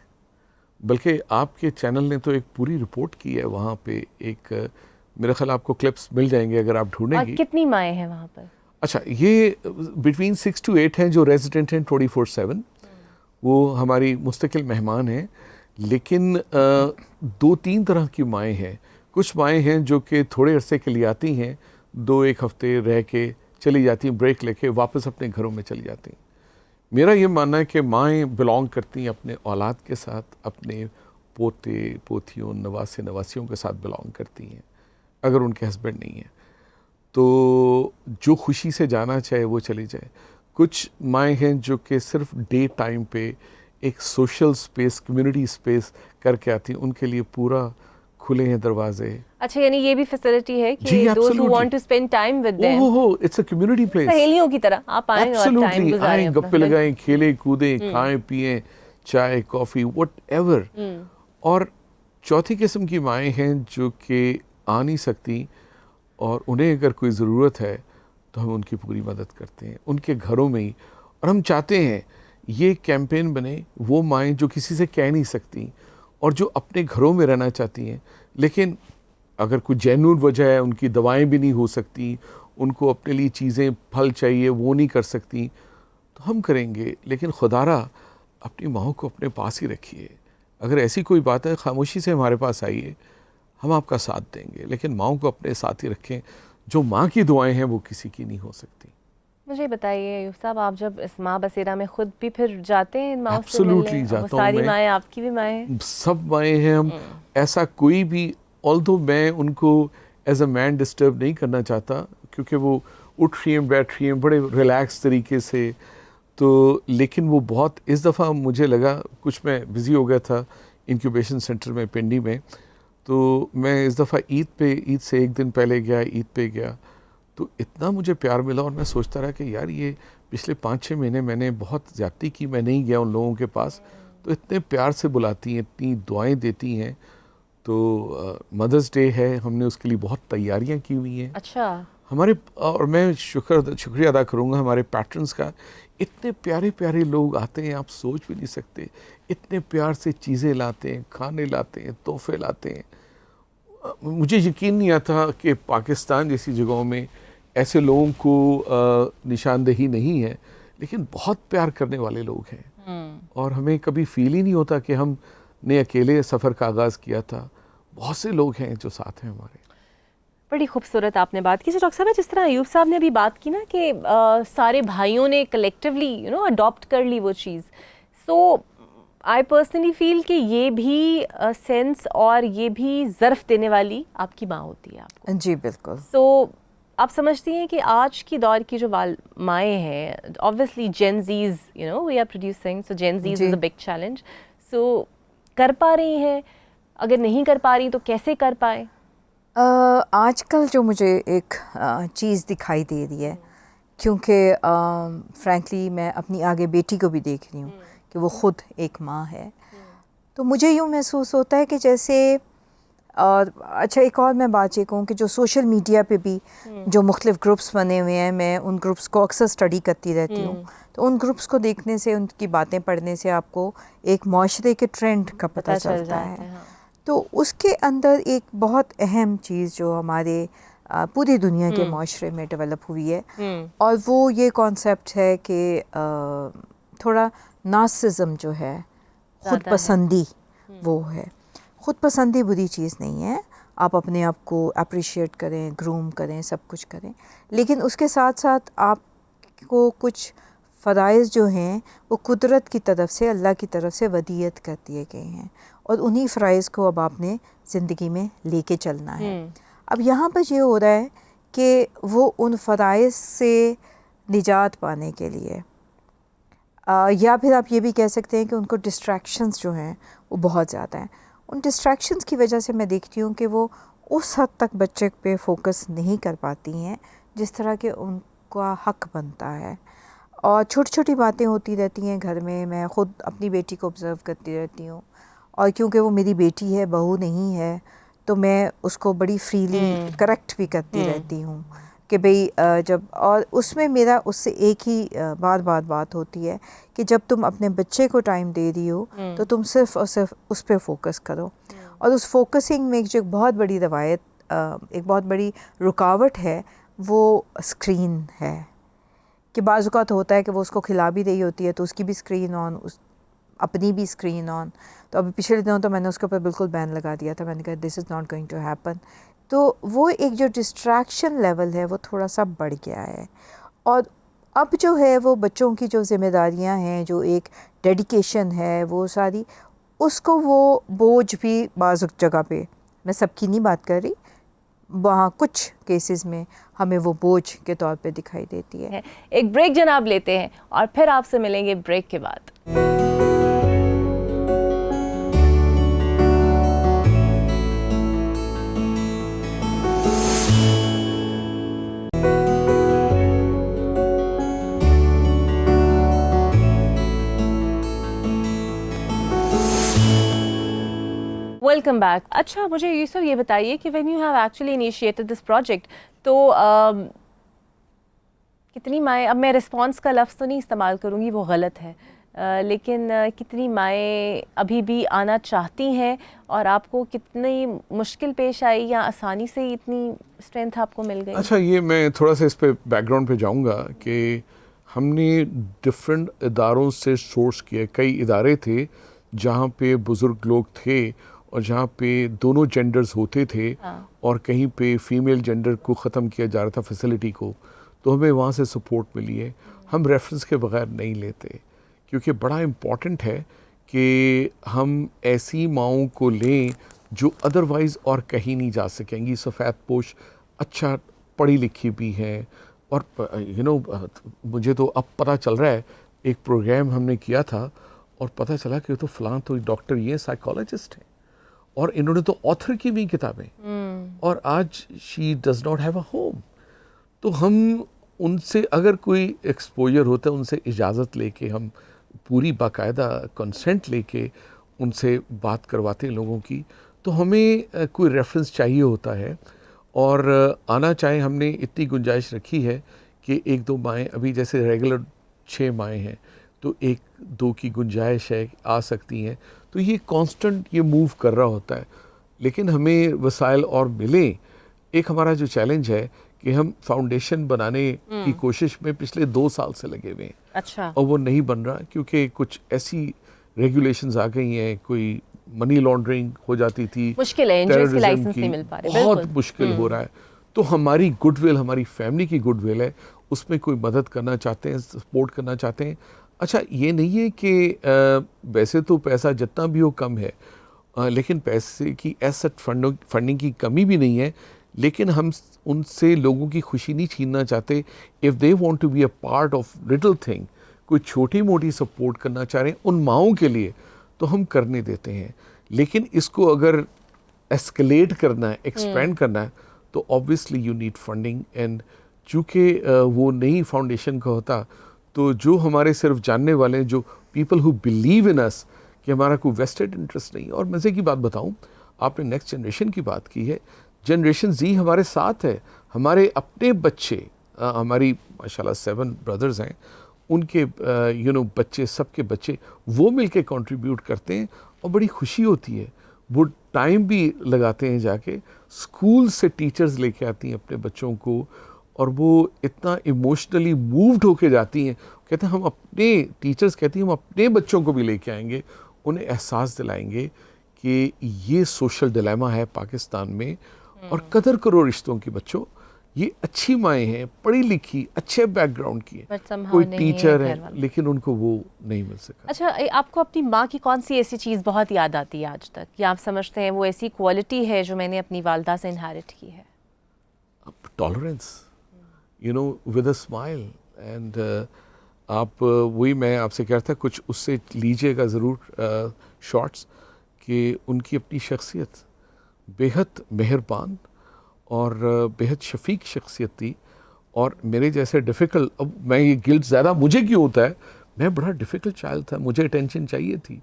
بلکہ آپ کے چینل نے تو ایک پوری رپورٹ کی ہے وہاں پہ. ایک میرے خیال آپ کو کلپس مل جائیں گے اگر آپ ڈھونڈیں گی. کتنی مائیں ہیں وہاں پر؟ اچھا, یہ بٹوین 6 to 8 ہیں جو ریزیڈنٹ ہیں 24/7. وہ ہماری مستقل مہمان ہیں. لیکن 2-3 طرح کی مائیں ہیں. کچھ مائیں ہیں جو کہ تھوڑے عرصے کے لیے آتی ہیں, 2-1 ہفتے رہ کے چلی جاتی ہیں, بریک لے کے واپس اپنے گھروں میں چلی جاتی ہیں. میرا یہ ماننا ہے کہ مائیں بلانگ کرتی ہیں اپنے اولاد کے ساتھ, اپنے پوتے پوتیوں نواسے نواسیوں کے ساتھ بلانگ کرتی ہیں, اگر ان کے ہسبینڈ نہیں ہیں تو جو خوشی سے جانا چاہے وہ چلی جائے. کچھ مائیں ہیں جو کہ صرف ڈے ٹائم پہ ایک سوشل سپیس, کمیونٹی سپیس کر کے آتی ہیں, ان کے لیے پورا کھلے ہیں دروازے. اچھا, یعنی یہ بھی فیسلٹی ہے کہ those who want to spend time with them, it's a community place, سہیلیوں کی طرح آپ آئیں اور ٹائم گزاریں, گپے لگائیں, کھیلیں کودیں, کھائیں پیئیں, چائے کافی وٹ ایور. اور چوتھی قسم کی مائیں ہیں جو کہ آ نہیں سکتی, اور انہیں اگر کوئی ضرورت ہے تو ہم ان کی پوری مدد کرتے ہیں ان کے گھروں میں ہی. اور ہم چاہتے ہیں یہ کیمپین بنے, وہ مائیں جو کسی سے کہہ نہیں سکتی اور جو اپنے گھروں میں رہنا چاہتی ہیں لیکن اگر کوئی جینون وجہ ہے, ان کی دوائیں بھی نہیں ہو سکتی, ان کو اپنے لیے چیزیں پھل چاہیے وہ نہیں کر سکتی, تو ہم کریں گے. لیکن خدارہ اپنی ماں کو اپنے پاس ہی رکھیے. اگر ایسی کوئی بات ہے خاموشی سے ہمارے پاس آئیے, ہم آپ کا ساتھ دیں گے, لیکن ماں کو اپنے ساتھ ہی رکھیں. جو ماں کی دعائیں ہیں وہ کسی کی نہیں ہو سکتی. مجھے بتائیے ایوب صاحب, آپ جب اس ماں بصیرہ میں خود بھی پھر جاتے ہیں ماں سے Absolutely ملنے؟ جاتا وہ ہوں ساری میں. مائیں آپ کی بھی مائیں؟ سب مائیں ہیں ہم. ایسا کوئی بھی, although میں ان کو ایز اے مین ڈسٹرب نہیں کرنا چاہتا کیونکہ وہ اٹھ رہی ہیں بیٹھ رہی ہیں بڑے ریلیکس طریقے سے, تو لیکن وہ بہت, اس دفعہ مجھے لگا کچھ میں بزی ہو گیا تھا انکیوبیشن سینٹر میں پنڈی میں, تو میں اس دفعہ عید سے ایک دن پہلے گیا, عید پہ گیا, تو اتنا مجھے پیار ملا اور میں سوچتا رہا کہ یار یہ پچھلے 5-6 مہینے میں نے بہت زیادتی کی, میں نہیں گیا ان لوگوں کے پاس, تو اتنے پیار سے بلاتی ہیں, اتنی دعائیں دیتی ہیں. تو مدرس ڈے ہے, ہم نے اس کے لیے بہت تیاریاں کی ہوئی ہیں. اچھا. ہمارے, اور میں شکریہ ادا کروں گا ہمارے پیٹرنز کا. اتنے پیارے پیارے لوگ آتے ہیں, آپ سوچ بھی نہیں سکتے, اتنے پیار سے چیزیں لاتے ہیں, کھانے لاتے ہیں, تحفے لاتے ہیں. مجھے یقین نہیں آتا کہ پاکستان جیسی جگہوں میں ایسے لوگوں کو نشاندہی نہیں ہے, لیکن بہت پیار کرنے والے لوگ ہیں. اور ہمیں کبھی فیل ہی نہیں ہوتا کہ ہم نے اکیلے سفر کا آغاز کیا تھا. بہت سے لوگ ہیں جو ساتھ ہیں ہمارے. بڑی خوبصورت آپ نے بات کی. ڈاکٹر صاحب جس طرح ایوب صاحب نے ابھی بات کی نا کہ سارے بھائیوں نے کلیکٹیولی اڈاپٹ کر لی وہ چیز, سو آئی پرسنلی فیل کہ یہ بھی سینس اور یہ بھی ظرف دینے والی آپ کی ماں ہوتی ہے آپ کو. جی بالکل. سو آپ سمجھتی ہیں کہ آج کی دور کی جو مائیں ہیں, obviously Gen Z's, we are producing, so Gen Z's is a big challenge. So کر پا رہی ہیں, اگر نہیں کر پا رہی تو کیسے کر پائیں؟ آج کل جو مجھے ایک چیز دکھائی دے رہی ہے, کیونکہ فرینکلی میں اپنی آگے بیٹی کو بھی دیکھ رہی ہوں کہ وہ خود ایک ماں ہے, تو مجھے یوں محسوس ہوتا ہے کہ جیسے, اور اچھا ایک اور میں بات یہ کہوں کہ جو سوشل میڈیا پہ بھی جو مختلف گروپس بنے ہوئے ہیں, میں ان گروپس کو اکثر اسٹڈی کرتی رہتی ہوں, تو ان گروپس کو دیکھنے سے, ان کی باتیں پڑھنے سے آپ کو ایک معاشرے کے ٹرینڈ کا پتہ چلتا ہے. تو اس کے اندر ایک بہت اہم چیز جو ہمارے پوری دنیا کے معاشرے میں ڈیولپ ہوئی ہے, اور وہ یہ کانسیپٹ ہے کہ تھوڑا نارسزم جو ہے, خود پسندی, وہ ہے. خود پسندی بری چیز نہیں ہے, آپ اپنے آپ کو اپریشیٹ کریں, گروم کریں, سب کچھ کریں, لیکن اس کے ساتھ ساتھ آپ کو کچھ فرائض جو ہیں وہ قدرت کی طرف سے, اللہ کی طرف سے ودیعت کر دیے گئے ہیں, اور انہی فرائض کو اب آپ نے زندگی میں لے کے چلنا ہے. اب یہاں پر یہ ہو رہا ہے کہ وہ ان فرائض سے نجات پانے کے لیے, یا پھر آپ یہ بھی کہہ سکتے ہیں کہ ان کو ڈسٹریکشنز جو ہیں وہ بہت زیادہ ہیں. ان ڈسٹریکشنز کی وجہ سے میں دیکھتی ہوں کہ وہ اس حد تک بچے پہ فوکس نہیں کر پاتی ہیں جس طرح کہ ان کا حق بنتا ہے. اور چھوٹی چھوٹی باتیں ہوتی رہتی ہیں گھر میں, میں خود اپنی بیٹی کو آبزرو کرتی رہتی ہوں, اور کیونکہ وہ میری بیٹی ہے, بہو نہیں ہے, تو میں اس کو بڑی فریلی کریکٹ بھی کرتی رہتی ہوں کہ بھئی جب, اور اس میں میرا اس سے ایک ہی بات ہوتی ہے کہ جب تم اپنے بچے کو ٹائم دے رہی ہو تو تم صرف اور صرف اس پہ فوکس کرو. اور اس فوکسنگ میں جو ایک بہت بڑی روایت, ایک بہت بڑی رکاوٹ ہے, وہ اسکرین ہے. کہ بعض اوقات ہوتا ہے کہ وہ اس کو کھلا بھی رہی ہوتی ہے تو اس کی بھی اسکرین آن, اپنی بھی اسکرین آن. تو ابھی پچھلے دنوں تو میں نے اس کے اوپر بالکل بین لگا دیا تھا, میں نے کہا this is not going to happen. تو وہ ایک جو ڈسٹریکشن لیول ہے وہ تھوڑا سا بڑھ گیا ہے. اور اب جو ہے وہ بچوں کی جو ذمہ داریاں ہیں, جو ایک ڈیڈیکیشن ہے, وہ ساری اس کو وہ بوجھ بھی بعض جگہ پہ, میں سب کی نہیں بات کر رہی, وہاں کچھ کیسز میں ہمیں وہ بوجھ کے طور پہ دکھائی دیتی ہے. ایک بریک جناب لیتے ہیں اور پھر آپ سے ملیں گے بریک کے بعد. Welcome back. اچھا مجھے یوسف یہ بتائیے کہ when you have actually initiated this project, تو کتنی مائیں, اب میں رسپانس کا لفظ تو نہیں استعمال کروں گی, وہ غلط ہے, لیکن کتنی مائیں ابھی بھی آنا چاہتی ہیں, اور آپ کو کتنی مشکل پیش آئی یا آسانی سے اتنی اسٹرینتھ آپ کو مل گئی؟ اچھا, یہ میں تھوڑا سا اس پہ بیک گراؤنڈ پہ جاؤں گا کہ ہم نے ڈفرینٹ اداروں سے سورس کیا. کئی ادارے تھے جہاں پہ بزرگ لوگ تھے اور جہاں پہ دونوں جینڈرز ہوتے تھے, اور کہیں پہ فیمیل جینڈر کو ختم کیا جا رہا تھا فیسلٹی کو, تو ہمیں وہاں سے سپورٹ ملی ہے. ہم ریفرنس کے بغیر نہیں لیتے, کیونکہ بڑا امپورٹنٹ ہے کہ ہم ایسی ماؤں کو لیں جو ادروائز اور کہیں نہیں جا سکیں گی. سفید پوش اچھا پڑھی لکھی بھی ہے, اور مجھے تو اب پتہ چل رہا ہے, ایک پروگرام ہم نے کیا تھا اور پتہ چلا کہ تو فلاں تو ڈاکٹر یہ سائیکالوجسٹ ہیں, اور انہوں نے تو آتھر کی بھی کتابیں, اور آج she does not have a home. تو ہم ان سے اگر کوئی ایکسپوجر ہوتا ہے, ان سے اجازت لے کے, ہم پوری باقاعدہ کنسنٹ لے کے ان سے بات کرواتے ہیں لوگوں کی, تو ہمیں کوئی ریفرنس چاہیے ہوتا ہے. اور آنا چاہے, ہم نے اتنی گنجائش رکھی ہے کہ 1-2 مائیں, ابھی جیسے ریگولر 6 مائیں ہیں تو 1-2 کی گنجائش ہے آ سکتی ہیں. تو یہ کانسٹنٹ یہ موو کر رہا ہوتا ہے, لیکن ہمیں وسائل اور ملیں. ایک ہمارا جو چیلنج ہے کہ ہم فاؤنڈیشن بنانے کی کوشش میں پچھلے 2 سال سے لگے ہوئے ہیں, اچھا, اور وہ نہیں بن رہا کیونکہ کچھ ایسی ریگولیشنز آ گئی ہیں, کوئی منی لانڈرنگ ہو جاتی تھی, مشکل ہے, انجوائز کے لائسنس نہیں مل پا رہے, بہت مشکل ہو رہا ہے. تو ہماری گڈ ول, ہماری فیملی کی گڈ ول ہے, اس میں کوئی مدد کرنا چاہتے ہیں, سپورٹ کرنا چاہتے ہیں. اچھا, یہ نہیں ہے کہ ویسے تو پیسہ جتنا بھی ہو کم ہے, لیکن پیسے کی ایسٹ فنڈنگ کی کمی بھی نہیں ہے, لیکن ہم ان سے لوگوں کی خوشی نہیں چھیننا چاہتے. If they want to be a part of little thing, کوئی چھوٹی موٹی سپورٹ کرنا چاہ رہے ہیں ان ماؤں کے لیے, تو ہم کرنے دیتے ہیں. لیکن اس کو اگر ایسکلیٹ کرنا ہے, ایکسپینڈ کرنا ہے, تو obviously you need funding. And چونکہ وہ نئی فاؤنڈیشن کا ہوتا, تو جو ہمارے صرف جاننے والے ہیں, جو people who believe in us, کہ ہمارا کوئی ویسٹڈ انٹرسٹ نہیں. اور مزے کی بات بتاؤں, آپ نے نیکسٹ جنریشن کی بات کی ہے, جنریشن زی ہمارے ساتھ ہے. ہمارے اپنے بچے, ہماری ماشاءاللہ 7 بردرز ہیں, ان کے بچے, سب کے بچے وہ مل کے کنٹریبیوٹ کرتے ہیں, اور بڑی خوشی ہوتی ہے. وہ ٹائم بھی لگاتے ہیں, جا کے اسکول سے ٹیچرز لے کے آتی ہیں اپنے بچوں کو, اور وہ اتنا ایموشنلی مووڈ ہو کے جاتی ہیں. کہتے ہیں ہم اپنے ٹیچرز کہتی ہیں ہم اپنے بچوں کو بھی لے کے آئیں گے, انہیں احساس دلائیں گے کہ یہ سوشل ڈیلیما ہے پاکستان میں, اور قدر کرو رشتوں کی. بچوں, یہ اچھی مائیں ہیں, پڑھی لکھی, اچھے بیک گراؤنڈ کی ہیں, کوئی ٹیچر ہے, لیکن ان کو وہ نہیں مل سکا. اچھا, آپ کو اپنی ماں کی کون سی ایسی چیز بہت یاد آتی ہے آج تک, یا آپ سمجھتے ہیں وہ ایسی کوالٹی ہے جو میں نے اپنی والدہ سے انہیرٹ کی ہے؟ Tolerance, with a smile. And آپ وہی میں آپ سے کہہ رہا تھا, کچھ اس سے لیجیے گا ضرور شارٹس, کہ ان کی اپنی شخصیت بےحد مہربان اور بےحد شفیق شخصیت تھی. اور میرے جیسے ڈیفیکلٹ, اب میں یہ گلٹ زیادہ مجھے کیوں ہوتا ہے, میں بڑا ڈیفیکلٹ چائلڈ تھا, مجھے اٹینشن چاہیے تھی.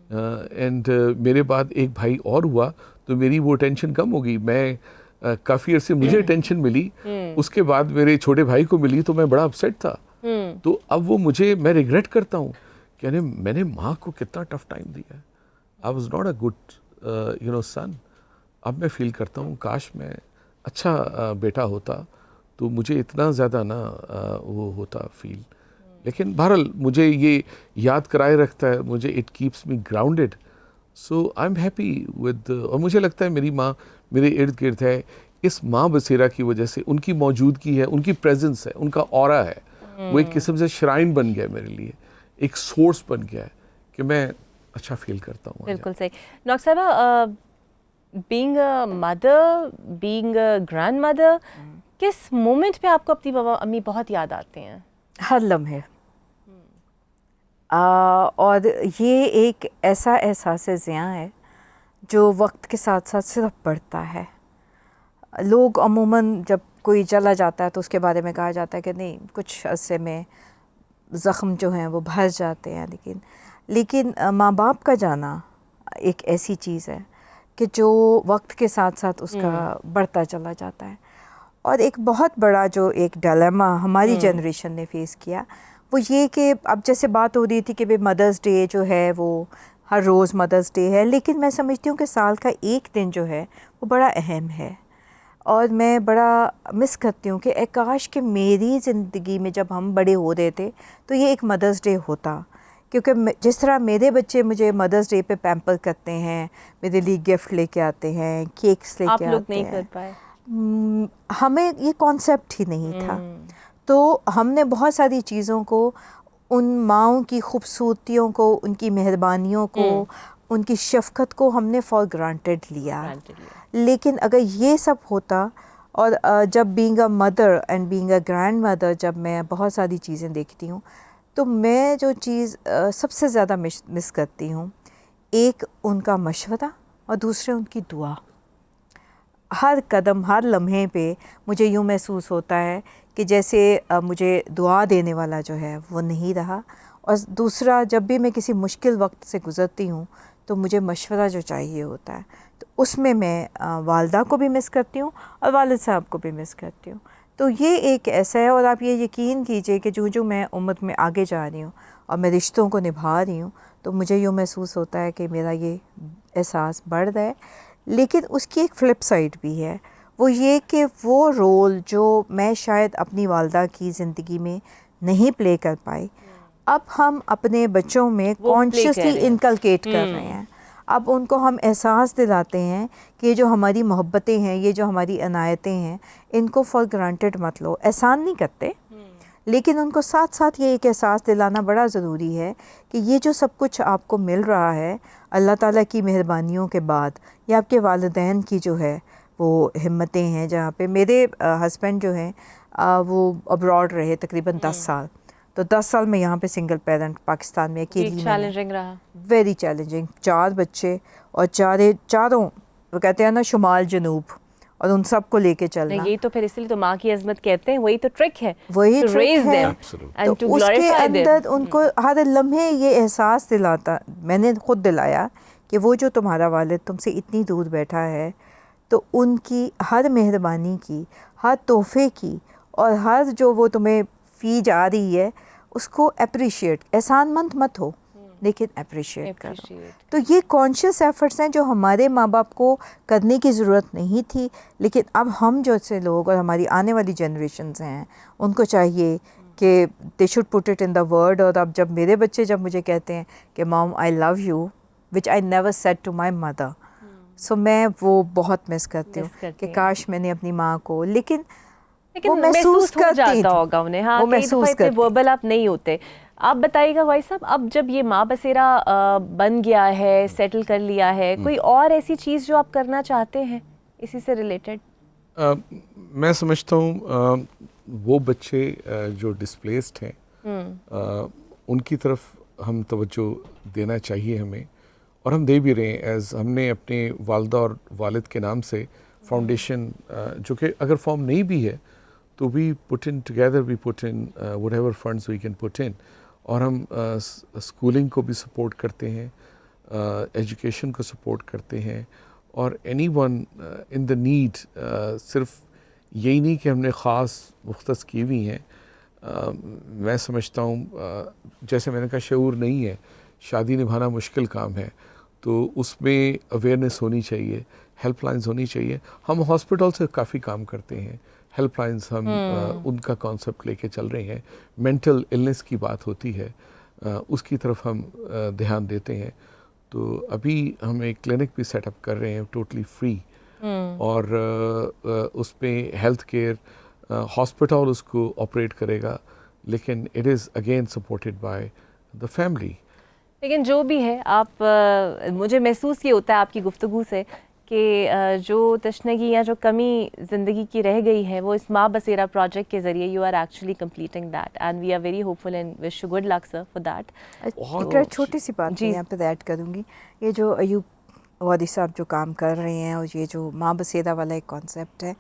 اینڈ میرے بعد ایک بھائی اور ہوا تو میری وہ اٹینشن کم ہو گئی. میں کافی عرصے مجھے اٹینشن ملی, اس کے بعد میرے چھوٹے بھائی کو ملی, تو میں بڑا اپسیٹ تھا. تو اب وہ میں ریگریٹ کرتا ہوں کہ میں نے ماں کو کتنا ٹف ٹائم دیا ہے. I was not a good son. اب میں فیل کرتا ہوں کاش میں اچھا بیٹا ہوتا تو مجھے اتنا زیادہ نہ وہ ہوتا فیل. لیکن بہرحال مجھے یہ یاد کرائے رکھتا ہے, مجھے it keeps me grounded. So I am happy with, اور مجھے لگتا ہے میری ماں میرے ارد گرد ہے. اس ماں بصیرہ کی وجہ سے, ان کی موجودگی ہے, ان کی پریزنس ہے, ان کا اورا ہے, وہ ایک قسم سے شرائن بن گیا میرے لیے, ایک سورس بن گیا ہے کہ میں اچھا فیل کرتا ہوں. بالکل صحیح. ڈاکٹر صاحبہ, being a mother, being a grandmother, کس مومنٹ پہ آپ کو اپنی بابا امی بہت یاد آتے ہیں؟ ہر لمحے. اور یہ ایک ایسا احساس زیاں ہے جو وقت کے ساتھ ساتھ صرف بڑھتا ہے. لوگ عموماً جب کوئی چلا جاتا ہے تو اس کے بارے میں کہا جاتا ہے کہ نہیں, کچھ عرصے میں زخم جو ہیں وہ بھر جاتے ہیں, لیکن ماں باپ کا جانا ایک ایسی چیز ہے کہ جو وقت کے ساتھ ساتھ اس کا بڑھتا چلا جاتا ہے. اور ایک بہت بڑا جو ایک ڈیلیما ہماری جنریشن نے فیس کیا وہ یہ کہ اب جیسے بات ہو رہی تھی کہ مدرس ڈے جو ہے وہ ہر روز مدرس ڈے ہے، لیکن میں سمجھتی ہوں کہ سال کا ایک دن جو ہے وہ بڑا اہم ہے، اور میں بڑا مس کرتی ہوں کہ کاش کہ میری زندگی میں جب ہم بڑے ہو رہے تھے تو یہ ایک مدرس ڈے ہوتا، کیونکہ جس طرح میرے بچے مجھے مدرس ڈے پہ پیمپر کرتے ہیں، میرے لیے گفٹ لے کے آتے ہیں، کیکس لے کے آتے ہیں، آپ لوگ نہیں کر پائے؟ ہمیں یہ کانسیپٹ ہی نہیں تھا، تو ہم نے بہت ساری چیزوں کو، ان ماؤں کی خوبصورتیوں کو، ان کی مہربانیوں کو، ان کی شفقت کو ہم نے فار گرانٹیڈ لیا. لیکن اگر یہ سب ہوتا، اور جب being a mother and being a grand mother جب میں بہت ساری چیزیں دیکھتی ہوں تو میں جو چیز سب سے زیادہ مس کرتی ہوں، ایک ان کا مشورہ اور دوسرے ان کی دعا. ہر قدم ہر لمحے پہ مجھے یوں محسوس ہوتا ہے کہ جیسے مجھے دعا دینے والا جو ہے وہ نہیں رہا، اور دوسرا جب بھی میں کسی مشکل وقت سے گزرتی ہوں تو مجھے مشورہ جو چاہیے ہوتا ہے، تو اس میں والدہ کو بھی مس کرتی ہوں اور والد صاحب کو بھی مس کرتی ہوں. تو یہ ایک ایسا ہے، اور آپ یہ یقین کیجئے کہ جو میں عمر میں آگے جا رہی ہوں اور میں رشتوں کو نبھا رہی ہوں تو مجھے یوں محسوس ہوتا ہے کہ میرا یہ احساس بڑھ رہا ہے. لیکن اس کی ایک فلپ سائڈ بھی ہے، وہ یہ کہ وہ رول جو میں شاید اپنی والدہ کی زندگی میں نہیں پلے کر پائی، اب ہم اپنے بچوں میں کانشیسلی انکلکیٹ کر رہے ہیں. اب ان کو ہم احساس دلاتے ہیں کہ یہ جو ہماری محبتیں ہیں، یہ جو ہماری عنایتیں ہیں، ان کو فار گرانٹیڈ مت لو. احسان نہیں کرتے، لیکن ان کو ساتھ ساتھ یہ ایک احساس دلانا بڑا ضروری ہے کہ یہ جو سب کچھ آپ کو مل رہا ہے اللہ تعالیٰ کی مہربانیوں کے بعد، یا آپ کے والدین کی جو ہے وہ ہمتیں ہیں. جہاں پہ میرے ہسبینڈ جو ہیں وہ ابراڈ رہے تقریباً 10 سال، تو 10 سال میں یہاں پہ سنگل پیرنٹ پاکستان میں اکیلی، چیلنجنگ رہا، ویری چیلنجنگ. 4 بچے اور چاروں وہ کہتے ہیں نا شمال جنوب، اور ان سب کو لے کے چلنا. یہی تو پھر اس لیے تو ماں کی عظمت کہتے ہیں، وہی تو ٹرک ہے، وہی to raise them and تو to اس کے glorify them. اندر ان کو ہر لمحے یہ احساس دلاتا، میں نے خود دلایا کہ وہ جو تمہارا والد تم سے اتنی دور بیٹھا ہے، تو ان کی ہر مہربانی کی، ہر تحفے کی، اور ہر جو وہ تمہیں فی جا رہی ہے اس کو اپریشیٹ، احسان مند مت ہو لیکن اپریشیٹ کرو. تو یہ کانشیس ایفرٹس ہیں جو ہمارے ماں باپ کو کرنے کی ضرورت نہیں تھی، لیکن اب ہم جیسے لوگ اور ہماری آنے والی جنریشنز ہیں ان کو چاہیے کہ they should put it in the word. اور اب جب میرے بچے جب مجھے کہتے ہیں کہ mom I love you which I never said to my mother, so میں وہ بہت مس کرتی ہوں کہ کاش میں نے اپنی ماں کو، لیکن وہ محسوس ہو جاتا ہوگا انہیں. ہاں، وہ محسوس کرتے، وربل آپ نہیں ہوتے. آپ بتائیے گا بھائی صاحب، اب جب یہ ماں بسیرا بن گیا ہے، سیٹل کر لیا ہے، کوئی اور ایسی چیز جو آپ کرنا چاہتے ہیں اسی سے ریلیٹڈ؟ میں سمجھتا ہوں وہ بچے جو ڈسپلیسڈ ہیں ان کی طرف ہم توجہ دینا چاہیے ہمیں، اور ہم دے بھی رہے ہیں. ایز ہم نے اپنے والدہ اور والد کے نام سے فاؤنڈیشن جو کہ اگر فارم نہیں بھی ہے تو we put in together, we put in whatever funds we can put in, اور ہم اسکولنگ کو بھی سپورٹ کرتے ہیں، ایجوکیشن کو سپورٹ کرتے ہیں، اور any one in the need. صرف یہی نہیں کہ ہم نے خاص مختص کی ہوئی ہیں. میں سمجھتا ہوں جیسے میں نے کہا شعور نہیں ہے، شادی نبھانا مشکل کام ہے، تو اس میں اویئرنیس ہونی چاہیے، ہیلپ لائنز ہونی چاہیے. ہم ہاسپٹل سے کافی کام کرتے ہیں، ہیلپ لائنز ہم ان کا کانسیپٹ لے کے چل رہے ہیں. مینٹل النس کی بات ہوتی ہے، اس کی طرف ہم دھیان دیتے ہیں. تو ابھی ہم ایک کلینک بھی سیٹ اپ کر رہے ہیں ٹوٹلی فری، اور اس پہ ہیلتھ کیئر ہاسپٹل اس کو آپریٹ کرے گا، لیکن it is again supported by the family. لیکن جو بھی ہے، آپ مجھے محسوس یہ ہوتا ہے آپ کی گفتگو سے کہ جو تشنگی یا جو کمی زندگی کی رہ گئی ہے وہ اس ماں بسیرا پروجیکٹ کے ذریعے you are actually completing that, and we are very hopeful and wish you good luck sir for that. ایک چھوٹی سی بات میں یہاں پہ ایڈ کروں گی، یہ جو ایوب وادی صاحب جو کام کر رہے ہیں، اور یہ جو ماں بسیرا والا ایک کانسیپٹ ہے،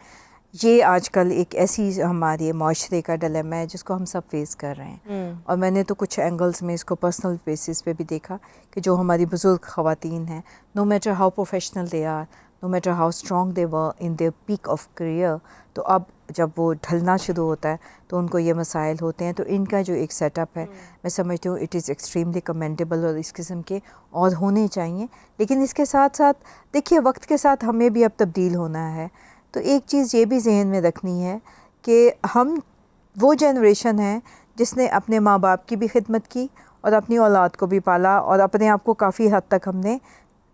یہ آج کل ایک ایسی ہمارے معاشرے کا ڈیلیما ہے جس کو ہم سب فیس کر رہے ہیں. اور میں نے تو کچھ اینگلز میں اس کو پرسنل بیسس پہ بھی دیکھا کہ جو ہماری بزرگ خواتین ہیں، no matter how professional they are, no matter how strong they were in their peak of career. تو اب جب وہ ڈھلنا شروع ہوتا ہے تو ان کو یہ مسائل ہوتے ہیں. تو ان کا جو ایک سیٹ اپ ہے میں سمجھتی ہوں اٹ از ایکسٹریملی کمینڈیبل اور اس قسم کے اور ہونے چاہیے. لیکن اس کے ساتھ ساتھ دیکھیے وقت کے ساتھ ہمیں بھی اب تبدیل ہونا ہے. تو ایک چیز یہ بھی ذہن میں رکھنی ہے کہ ہم وہ جنریشن ہے جس نے اپنے ماں باپ کی بھی خدمت کی اور اپنی اولاد کو بھی پالا اور اپنے آپ کو کافی حد تک ہم نے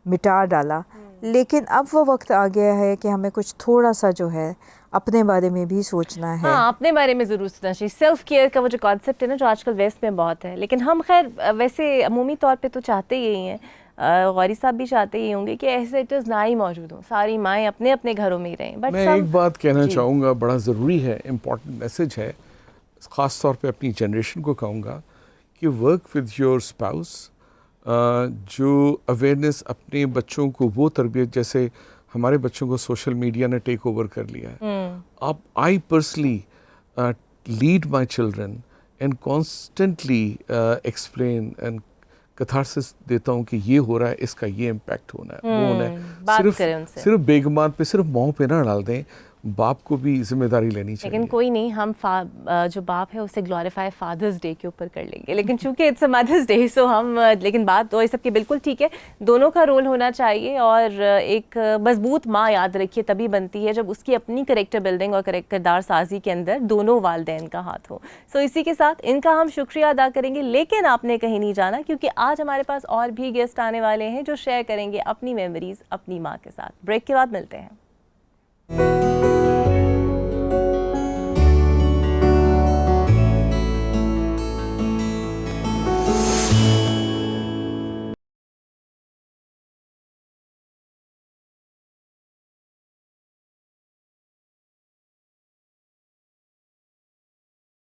مٹا ڈالا. لیکن اب وہ وقت آ گیا ہے کہ ہمیں کچھ تھوڑا سا جو ہے اپنے بارے میں بھی سوچنا ہے. ہاں اپنے بارے میں ضرور سوچنا چاہیے. سیلف کیئر کا وہ جو کانسیپٹ ہے نا جو آج کل ویسٹ میں بہت ہے, لیکن ہم خیر ویسے عمومی طور پہ تو چاہتے ہی ہیں, غوری صاحب بھی چاہتے ہی ہوں گے کہ ایسیٹرز نہ ہی موجود ہوں, ساری مائیں اپنے اپنے گھروں میں ہی رہیں. بٹ میں ایک بات کہنا چاہوں گا, بڑا ضروری ہے, امپورٹنٹ میسج ہے, خاص طور پہ اپنی جنریشن کو کہوں گا کہ ورک ود یور اسپاؤس. جو اویئرنیس اپنے بچوں کو وہ تربیت, جیسے ہمارے بچوں کو سوشل میڈیا نے ٹیک اوور کر لیا ہے. اب I personally lead my children and constantly explain and catharsis دیتا ہوں کہ یہ ہو رہا ہے, اس کا یہ امپیکٹ ہونا ہے, وہ ہونا ہے. صرف بیگمات پہ, صرف ماؤں پہ نہ ڈال دیں, باپ کو بھی ذمہ داری لینی چاہیے. لیکن کوئی نہیں, ہم جو باپ ہے اسے گلوریفائی فادرز ڈے کے اوپر کر لیں گے, لیکن چونکہ it's a Mother's Day so ہم, لیکن بات تو یہ سب کی بالکل ٹھیک ہے, دونوں کا رول ہونا چاہیے. اور ایک مضبوط ماں یاد رکھیے تبھی بنتی ہے جب اس کی اپنی کریکٹر بلڈنگ اور کردار سازی کے اندر دونوں والدین کا ہاتھ ہو. سو اسی کے ساتھ ان کا ہم شکریہ ادا کریں گے, لیکن آپ نے کہیں نہیں جانا کیونکہ آج ہمارے پاس اور بھی گیسٹ آنے والے ہیں جو شیئر کریں گے اپنی میموریز اپنی ماں کے ساتھ. بریک کے بعد ملتے ہیں.